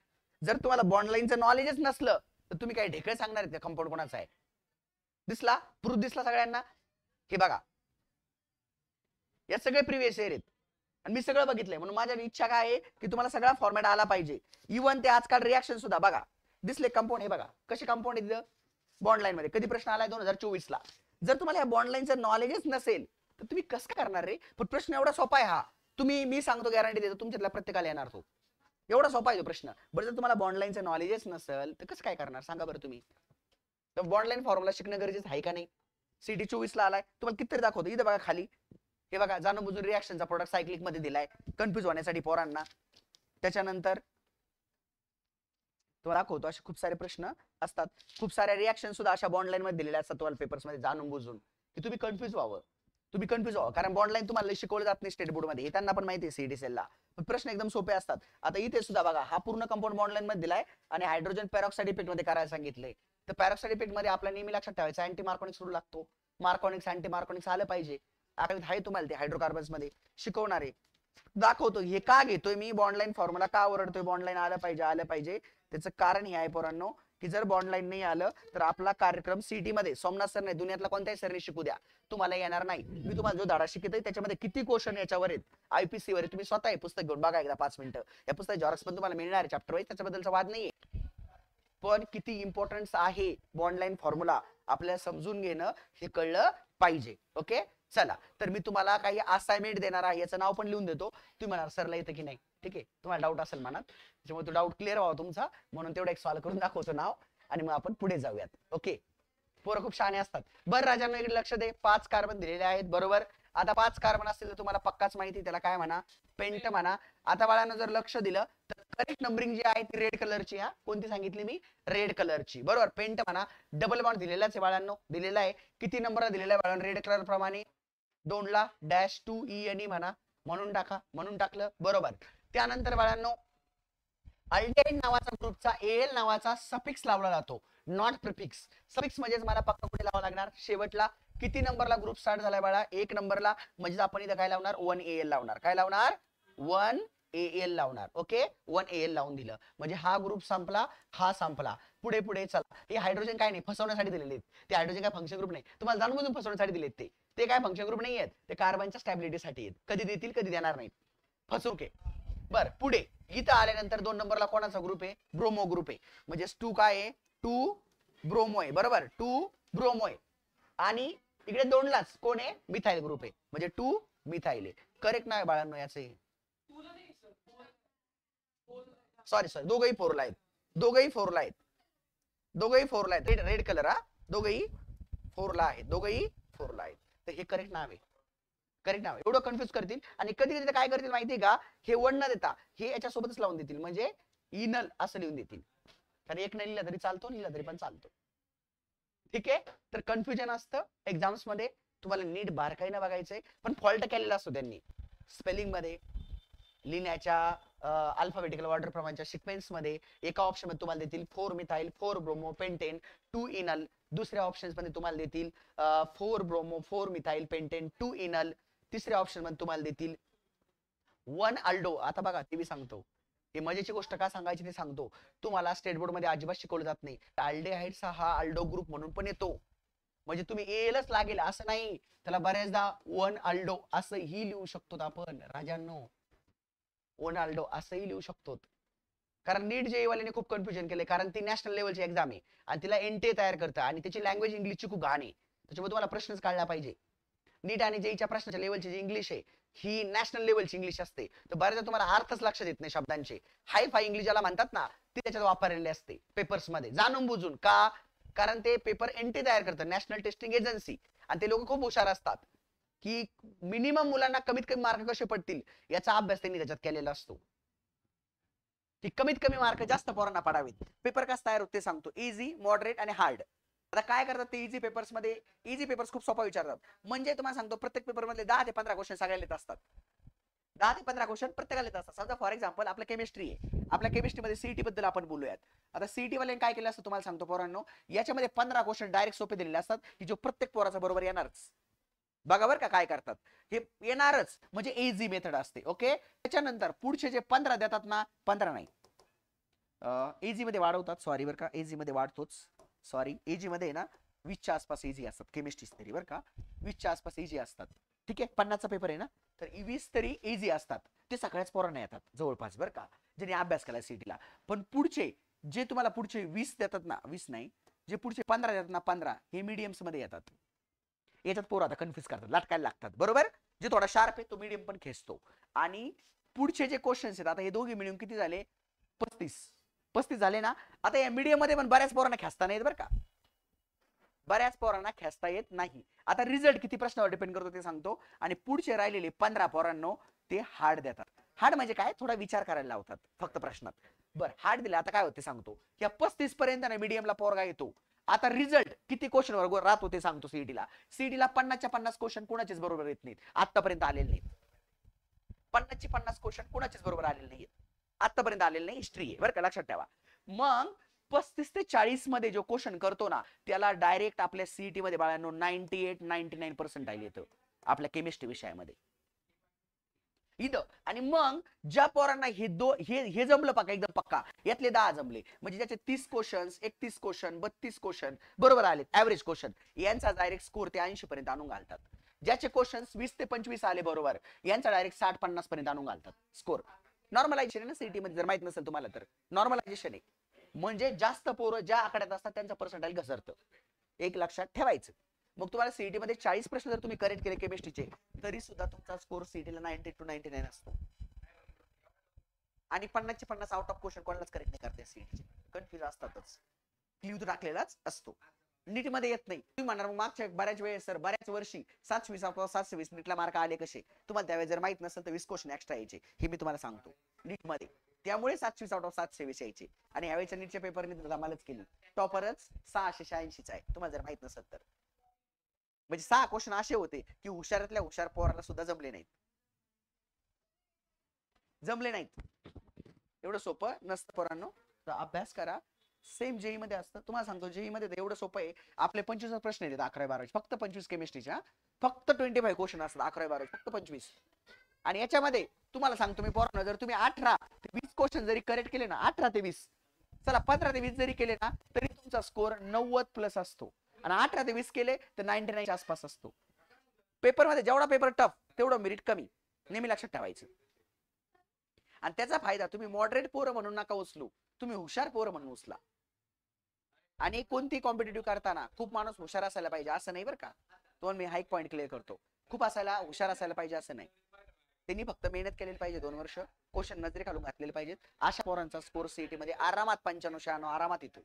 [SPEAKER 1] जर तुम्हाला बॉन्ड लाईनचं नॉलेजच नसलं तर तुम्ही काय ढेकळ सांगणार आहेत, कंपाऊंड कोणाचा आहे? दिसला प्रूफ, दिसला सगळ्यांना? हे बघा, या सगळे प्रिव्हियस इयर आहेत आणि मी सगळं बघितलंय, म्हणून माझी इच्छा काय आहे की तुम्हाला सगळा फॉर्मॅट आला पाहिजे. इव्हन ते आजकाल रिॲक्शन सुद्धा बघा, दिसले कंपाऊंड, हे बघा कसे कंपाऊंड आहेत बॉन्ड लाईन मध्ये, कधी प्रश्न आलाय 2024 ला. जर तुम्हाला या बॉन्ड लाईनचं नॉलेजच नसेल तर तुम्ही कसं काय करणार रे? पण प्रश्न एवढा सोपा आहे हा, तुम्ही, मी सांगतो गॅरंटी देतो तुमच्यातल्या प्रत्येकाला येणार तो, एवढा सोपा आहे तो प्रश्न. बरं, जर तुम्हाला बॉन्ड लाईनचं नॉलेजच नसेल तर कसं काय करणार सांगा बरं तुम्ही? तर बॉन्ड लाईन फॉर्म्युला शिकणं गरजेचं आहे का नाही? सीटी 24 ला आलाय, तुम्हाला कितीतरी दाखवतो, इथं बघा खाली, हे बघा जाणून बुजून रिॲक्शनचा प्रोडक्ट सायक्लिक मध्ये दिलाय कन्फ्युज होण्यासाठी पोरांना. त्याच्यानंतर तुम्हाला दाखवतो असे खूप सारे प्रश्न असतात, खूप साऱ्या रिॲक्शन सुद्धा अशा बॉन्ड लाईन मध्ये दिलेल्या असतात तुम्हाला पेपर्स मध्ये, जाणून बुजून की तुम्ही कन्फ्युज व्हावं, तुम्ही कन्फ्युज व्हावं, कारण बॉन्ड लाईन तुम्हाला शिकवलं जात नाही स्टेट बोर्ड मध्ये, हे त्यांना पण माहिती आहे सीईटी सेलला, पण प्रश्न एकदम सोपे असतात. आता इथे सुद्धा बघा, हा पूर्ण कंपाऊंड बॉन्ड लाईन मध्ये दिलाय आणि हायड्रोजन पेरॉक्साइड इफेक्ट मध्ये करायला सांगितलंय. तर पेरॉक्साइड इफेक्ट मध्ये आपल्या नेहमी लक्षात ठेवायचं अँटी मार्कोनिक्स रूल लागतो, मार्कोनिक्स अँटी मार्कोनिक्स आलं पाहिजे. आहे तुम्हाला ते हायड्रोकार्बन्स मध्ये शिकवणार आहे. दाखवतो. हे का घेतोय मी बॉन्डलाईन फॉर्म्युला, का ओरडतोय बॉन्डलाईन आलं पाहिजे. त्याचं कारण हे आहे पोरांनो, की जर बॉन्डलाईन नाही आलं तर आपला कार्यक्रम सीटी मध्ये सोमनाथ सर नाही, दुनियातला कोणत्याही सरने शिकू द्या, तुम्हाला येणार नाही. मी तुम्हाला जो धडा शिकतोय त्याच्यामध्ये किती क्वेश्चन याच्यावर आहेत, आयपीसी वर, तुम्ही स्वतः हे पुस्तक घेऊन बघा एकदा 5 मिनिटं. या पुस्तक जॉरक्स पण तुम्हाला मिळणार आहे चॅप्टर वाईज, त्याच्याबद्दलचा वाद नाहीये. पण किती इम्पॉर्टन्स आहे बॉन्डलाईन फॉर्म्युला आपल्याला समजून घेणं हे कळलं पाहिजे. ओके चला, तर मी तुम्हाला काही असाइनमेंट देणार आहे, याचं नाव पण लिहून देतो. तुम्ही म्हणाल सरला येतं की नाही, ठीक आहे, तुम्हाला डाऊट असेल मनात, त्याच्यामुळे तो डाऊट क्लिअर व्हावा तुमचा, म्हणून तेवढं एक सॉल्व्ह करून दाखवतो नाव, आणि मग आपण पुढे जाऊयात. ओके, पोरं खूप शहाणे असतात. बरं राजांना इकडे लक्ष दे, 5 कार्बन दिलेले आहेत बरोबर. आता 5 कार्बन असतील तर तुम्हाला पक्काच माहिती, त्याला काय म्हणा, पेंट म्हणा. आता बाळांना जर लक्ष दिलं तर करेक्ट नंबरिंग जी आहे ती रेड कलरची, हा कोणती सांगितली मी, रेड कलरची बरोबर. पेंट म्हणा, डबल बॉन्ड दिलेलाच आहे बाळांनो, दिलेला आहे. किती नंबरला दिलेला आहे बाळांनो, रेड कलर प्रमाणे 2 ला डॅश 2 ई म्हणा, म्हणून टाका, म्हणून टाकलं बरोबर. त्यानंतर बाळांनो अल्डेहाइड नावाचा ग्रुपचा एल नावाचा सफिक्स लावला जातो, नॉट प्रिफिक्स. सफिक्स म्हणजे मला पक्का कुठे लावावं लागणार, शेवटला. किती नंबरला ग्रुप स्टार्ट झालाय बाळा, 1 नंबरला, म्हणजे आपण इथं काय लावणार, 1AL लावणार. काय लावणार, 1AL लावणार. ओके, 1AL लावून दिलं म्हणजे हा ग्रुप संपला, हा संपला. पुढे पुढे चला. हे हायड्रोजन काय नाही, फसवण्यासाठी दिलेले आहेत ते. हायड्रोजन काय फंक्शन ग्रुप नाही, तुम्हाला जाणून बुजून फसवण्यासाठी दिलेत ते काय फंक्शन ग्रुप नाही आहेत, ते कार्बनच्या स्टॅबिलिटीसाठी आहेत. कधी देतील कधी देणार नाहीत, फसवके. बर पुढे इथं आल्यानंतर 2 नंबरला कोणाचा ग्रुप आहे, ब्रोमो ग्रुप आहे. म्हणजे 2 काय आहे, 2 ब्रोमो आहे बरोबर, 2 ब्रोमो आहे. आणि इकडे 2 लाच कोण आहे, मिथाइल ग्रुप आहे, म्हणजे 2 मिथाइल आहे. करेक्ट नाही बाळांनो याचे, सॉरी दोघही 4 ला आहेत, दोघही 4 ला आहेत, दोघही 4 ला आहेत. रेड कलर, हा दोघही 4 ला आहेत, दोघही 4 ला आहेत. तर हे करेक्ट नाव आहे, करेक्ट नाव. एवढं कन्फ्युज करतील. आणि कधी कधी काय करतील माहितीये का, हे वन न देता हे याच्यासोबतच लावून देतील, म्हणजे इनल असं लिहून देतील. कारण एक नाही लिहिला तरी चालतो, लिहिला तरी पण चालतो. ठीक आहे, तर कन्फ्युजन असतं एक्झाम्स मध्ये, तुम्हाला नीट बारकाईनं बघायचंय. पण फॉल्ट केलेला असतो त्यांनी स्पेलिंग मध्ये, लिहिण्याच्या अल्फाबेटिकल ऑर्डर प्रमाणच्या सिक्वेन्स मध्ये. एका ऑप्शन मध्ये तुम्हाला देतील 4 मिथाइल 4 ब्रोमो पेंटेन 2 इनल, दुसऱ्या ऑप्शन मध्ये तुम्हाला देतील 4 ब्रोमो 4 मिथाइल पेंटेन 2 इनल, तिसऱ्या ऑप्शन मध्ये तुम्हाला देतील 1 अल्डो. आता बघा ते मी सांगतो, हे मजेची गोष्ट का सांगायची ते सांगतो तुम्हाला. स्टेट बोर्ड मध्ये अजिबात शिकवलं जात नाही. अल्डेहाइड्सचा हा अल्डो ग्रुप म्हणून पण येतो, म्हणजे तुम्ही एलच लागेल असं नाही, त्याला बऱ्याचदा 1 अल्डो असंही लिहू शकतो आपण राजांनो, 1 अल्डो असंही लिहू शकतो. कारण नीट जे वाल्याने खूप कन्फ्युजन केले, कारण ती नॅशनल लेवलची एक्झाम आहे आणि तिला एनटीए तयार करतं, आणि त्याची लँग्वेज इंग्लिशची खूप घाण आहे, त्याच्यामुळे तुम्हाला प्रश्नच काढला पाहिजे. नीट आणि जेईच्या प्रश्नाच्या लेवलची जी इंग्लिश आहे ही नॅशनल लेवलची इंग्लिश असते, तर बऱ्याचदा तुम्हाला अर्थच लक्षात येत नाही शब्दांचे. हाय फाय इंग्लिश ज्याला म्हणतात ना, ती त्याच्यात वापरलेली असते पेपर्स मध्ये जाणून बुजून. का, कारण ते पेपर एनटी तयार करतं, नॅशनल टेस्टिंग एजन्सी, आणि ते लोक खूप हुशार असतात की मिनिमम मुलांना कमीत कमी मार्क कसे पडतील याचा अभ्यास त्यांनी त्याच्यात केलेला असतो, की कमीत कमी मार्क जास्त पोरांना पडावेत. पेपर कसा तयार होते सांगतो, इझी, मॉडरेट आणि हार्ड. आता काय करतात ते इझी पेपर्स मध्ये, इझी पेपर्स खूप सोपा विचारतात. म्हणजे तुम्हाला सांगतो प्रत्येक पेपर मध्ये 10 ते 15 क्वेश्चन सगळ्याला येत असतात, 10 ते 15 क्वेश्चन प्रत्येकाला येत असतात. समजा फॉर एक्झाम्पल आपल्या केमिस्ट्री आहे, आपल्या केमिस्ट्रीमध्ये सीईटी बद्दल आपण बोलूयात. आता सीईटी वाले काय केलं असतं तुम्हाला सांगतो पोरांनो, याच्यामध्ये 15 क्वेश्चन डायरेक्ट सोपे दिलेले असतात, की जो प्रत्येक पोराचा बरोबर येणारच. बघा बरं का काय करतात, हे येणारच, म्हणजे इझी मेथड असते. ओके, त्याच्यानंतर पुढचे जे 15 देतात ना, 15 नाही, इझी मध्ये वाढवतात, सॉरी बरं का, इझी मध्ये वाढतोच, सॉरी, इझी मध्ये ना 20च्या आसपास इझी असतात, केमिस्ट्री तरी बरं का, 20च्या आसपास इझी असतात. ठीक आहे, 50चा पेपर आहे ना, तर 20 तरी इझी असतात, ते सगळ्याच पोरांना येतात जवळपास बरं का, ज्यांनी अभ्यास केला सीईटीला. पण पुढचे जे तुम्हाला पुढचे 20 देतात ना, 20 नाही, जे पुढचे 15 देतात ना, 15 हे मीडियम्स मध्ये येतात. याच्यात पोरं आता कन्फ्युज करतात, लाटकायला लागतात बरोबर. जे थोडा शार्प आहे तो मीडियम पण खेचतो. आणि पुढचे जे क्वेश्चन्स आहेत, आता हे दोघे मिळून किती झाले, 35 झाले ना. आता या मीडियम मध्ये पण बऱ्याच पोरांना खेचता नाही येत बरं का, बऱ्याच पोरांना खेचता येत नाही. आता रिझल्ट किती प्रश्नावर डिपेंड करतो ते सांगतो. आणि पुढचे राहिलेले 15 पोरांनो ते हार्ड देतात. हार्ड म्हणजे काय, थोडा विचार करायला लावतात फक्त प्रश्नात. बरं, हार्ड दिला आता काय होते सांगतो, या 35 पर्यंत ना मीडियमला पोरगा येतो. आता रिझल्ट किती क्वेश्चन वर राहतो ते सांगतो. सीईटीला 50च्या 50 क्वेश्चन कोणाचेच बरोबर येत नाहीत, आतापर्यंत आलेले नाहीत. 50ची 50 क्वेश्चन कोणाचेच बरोबर आलेले नाहीत, आतापर्यंत आलेले नाही, हिस्ट्री आहे बरं का, लक्षात ठेवा. मग 35 ते 40 मध्ये जो क्वेश्चन करतो ना, त्याला डायरेक्ट आपल्या सीईटी मध्ये बाळांनो 98-99% येतं आपल्या केमिस्ट्री विषयामध्ये. इथं. आणि मग ज्या पोरांना हे जमलं पक्का एकदम पक्का, यातले 10 जमले, म्हणजे ज्याचे 30 क्वेश्चन, 31 क्वेश्चन, 32 क्वेश्चन बरोबर आले ऍव्हरेज क्वेश्चन, यांचा डायरेक्ट स्कोर ते 80 पर्यंत आणून घालतात. ज्याचे क्वेश्चन 20 ते 25 आले बरोबर, यांचा डायरेक्ट 60-50 पर्यंत आणून घालतात स्कोर. नॉर्मलायझेशन आहे ना सीईटी मध्ये, जर माहित नसेल तुम्हाला तर नॉर्मलायझेशन आहे. म्हणजे जास्त पोरं ज्या आकड्यात असतात त्यांचं पर्सेंटाईल घसरतं, एक लक्षात ठेवायचं. मग तुम्हाला सीईटी मध्ये 40 प्रश्न जर तुम्ही करेक्ट केले केमिस्ट्रीचे, तरी सुद्धा तुमचा स्कोर सीईटीला 90 to 99 असतो. आणि 50 चे 50 आउट ऑफ क्वेश्चन कोणालाच करेक्ट नाही करते सीईटीचे, कन्फ्युज असतातच, क्ल्यू तर टाकलेलाच असतो. नीट मध्ये येत नाही. तुम्ही म्हणणार मग मागच्या बऱ्याच वेळेस सर बऱ्याच वर्षी 720 नीटला मार्क आले कसे, तुम्हाला त्यावेळेस जर माहित नसेल तर 20 क्वेश्चन एक्स्ट्रा यायचे, हे मी तुम्हाला सांगतो नीट मध्ये. त्यामुळे 720 आउट ऑफ 720 यायचे. आणि यावेळेच्या नीटच्या पेपरने धमालच केली, टॉपरच 686 आहे, तुम्हाला जर माहित नसेल तर. म्हणजे 6 क्वेश्चन असे होते की हुशारातल्या हुशार पोराला सुद्धा जमले नाहीत. एवढं सोपं नसतं पोरांनो, तर अभ्यास करा. सेम जेई मध्ये असतं, तुम्हाला सांगतो जेई मध्ये एवढं सोपं आहे. आपले 25 प्रश्न येतात 11-12, फक्त 25 केमिस्ट्रीच्या, फक्त 25 क्वेश्चन असतात 11-12, फक्त 25. आणि याच्यामध्ये तुम्हाला सांगतो मी पोरांनो, जर तुम्ही 18 ते 20 क्वेश्चन जरी करेक्ट केले ना, 18 ते 20, चला 15 ते 20 जरी केले ना, तरी तुमचा स्कोर 90 प्लस असतो. आणि 18 ते 20 केले तर 99 च्या आसपास असतो. पेपर मध्ये जेवढा पेपर टफ तेवढं मेरिट कमी, नेहमी लक्षात ठेवायचं. आणि त्याचा फायदा तुम्ही मॉडरेट पोरं म्हणून नका उचलू, तुम्ही हुशार पोरं म्हणून उचला. आणि कोणती कॉम्पिटेटिव्ह करताना खूप माणूस हुशार असायला पाहिजे असं नाही बरं का, तो मी हाईक पॉईंट क्लिअर करतो. खूप हुशार असायला पाहिजे असं नाही, त्यांनी फक्त मेहनत केलेली पाहिजे, 2 वर्ष क्वेश्चन नजरे खालून घातलेले पाहिजेत. अशा पोरांचा स्कोर सीईटी मध्ये आरामात 95-96 आरामात येतो.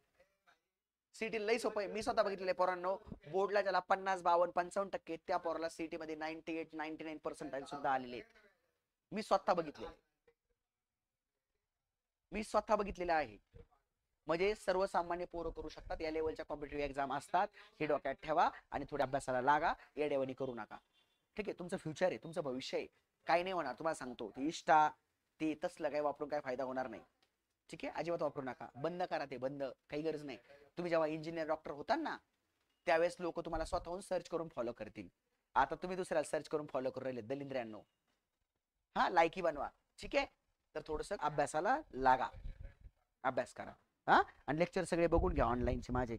[SPEAKER 1] सीईटी लई सोपं आहे. मी स्वतः बघितलेले पोरांनो, बोर्डला ज्याला 50, 52, 55% त्या पोराला सीईटी मध्ये 98-99% सुद्धा आलेले आहेत. मी स्वतः बघितलेलं आहे. म्हणजे सर्वसामान्य पोरं करू शकतात. या लेवलच्या कॉम्पिटेटिव्ह एक्झाम असतात, हे डोक्यात ठेवा आणि थोड्या अभ्यासाला लागा, येडेवणी करू नका. ठीक आहे, तुमचं फ्युचर आहे, तुमचं भविष्य आहे, काही नाही होणार. तुम्हाला सांगतो ते इष्टा ते तसलं काही वापरून काही फायदा होणार नाही. ठीक आहे, अजिबात वापरू नका, बंद करा ते, बंद, काही गरज नाही. तुम्ही जेव्हा इंजिनियर डॉक्टर होता ना, त्यावेळेस लोक तुम्हाला स्वतःहून सर्च करून फॉलो करतील. आता तुम्ही दुसऱ्याला सर्च करून फॉलो करून राहिले, दलिंद्र्यांनो. हा, लायकी बनवा. ठीक आहे, तर थोडस अभ्यासाला लागा, अभ्यास करा. हा, आणि लेक्चर सगळे बघून घ्या ऑनलाईनचे माझे.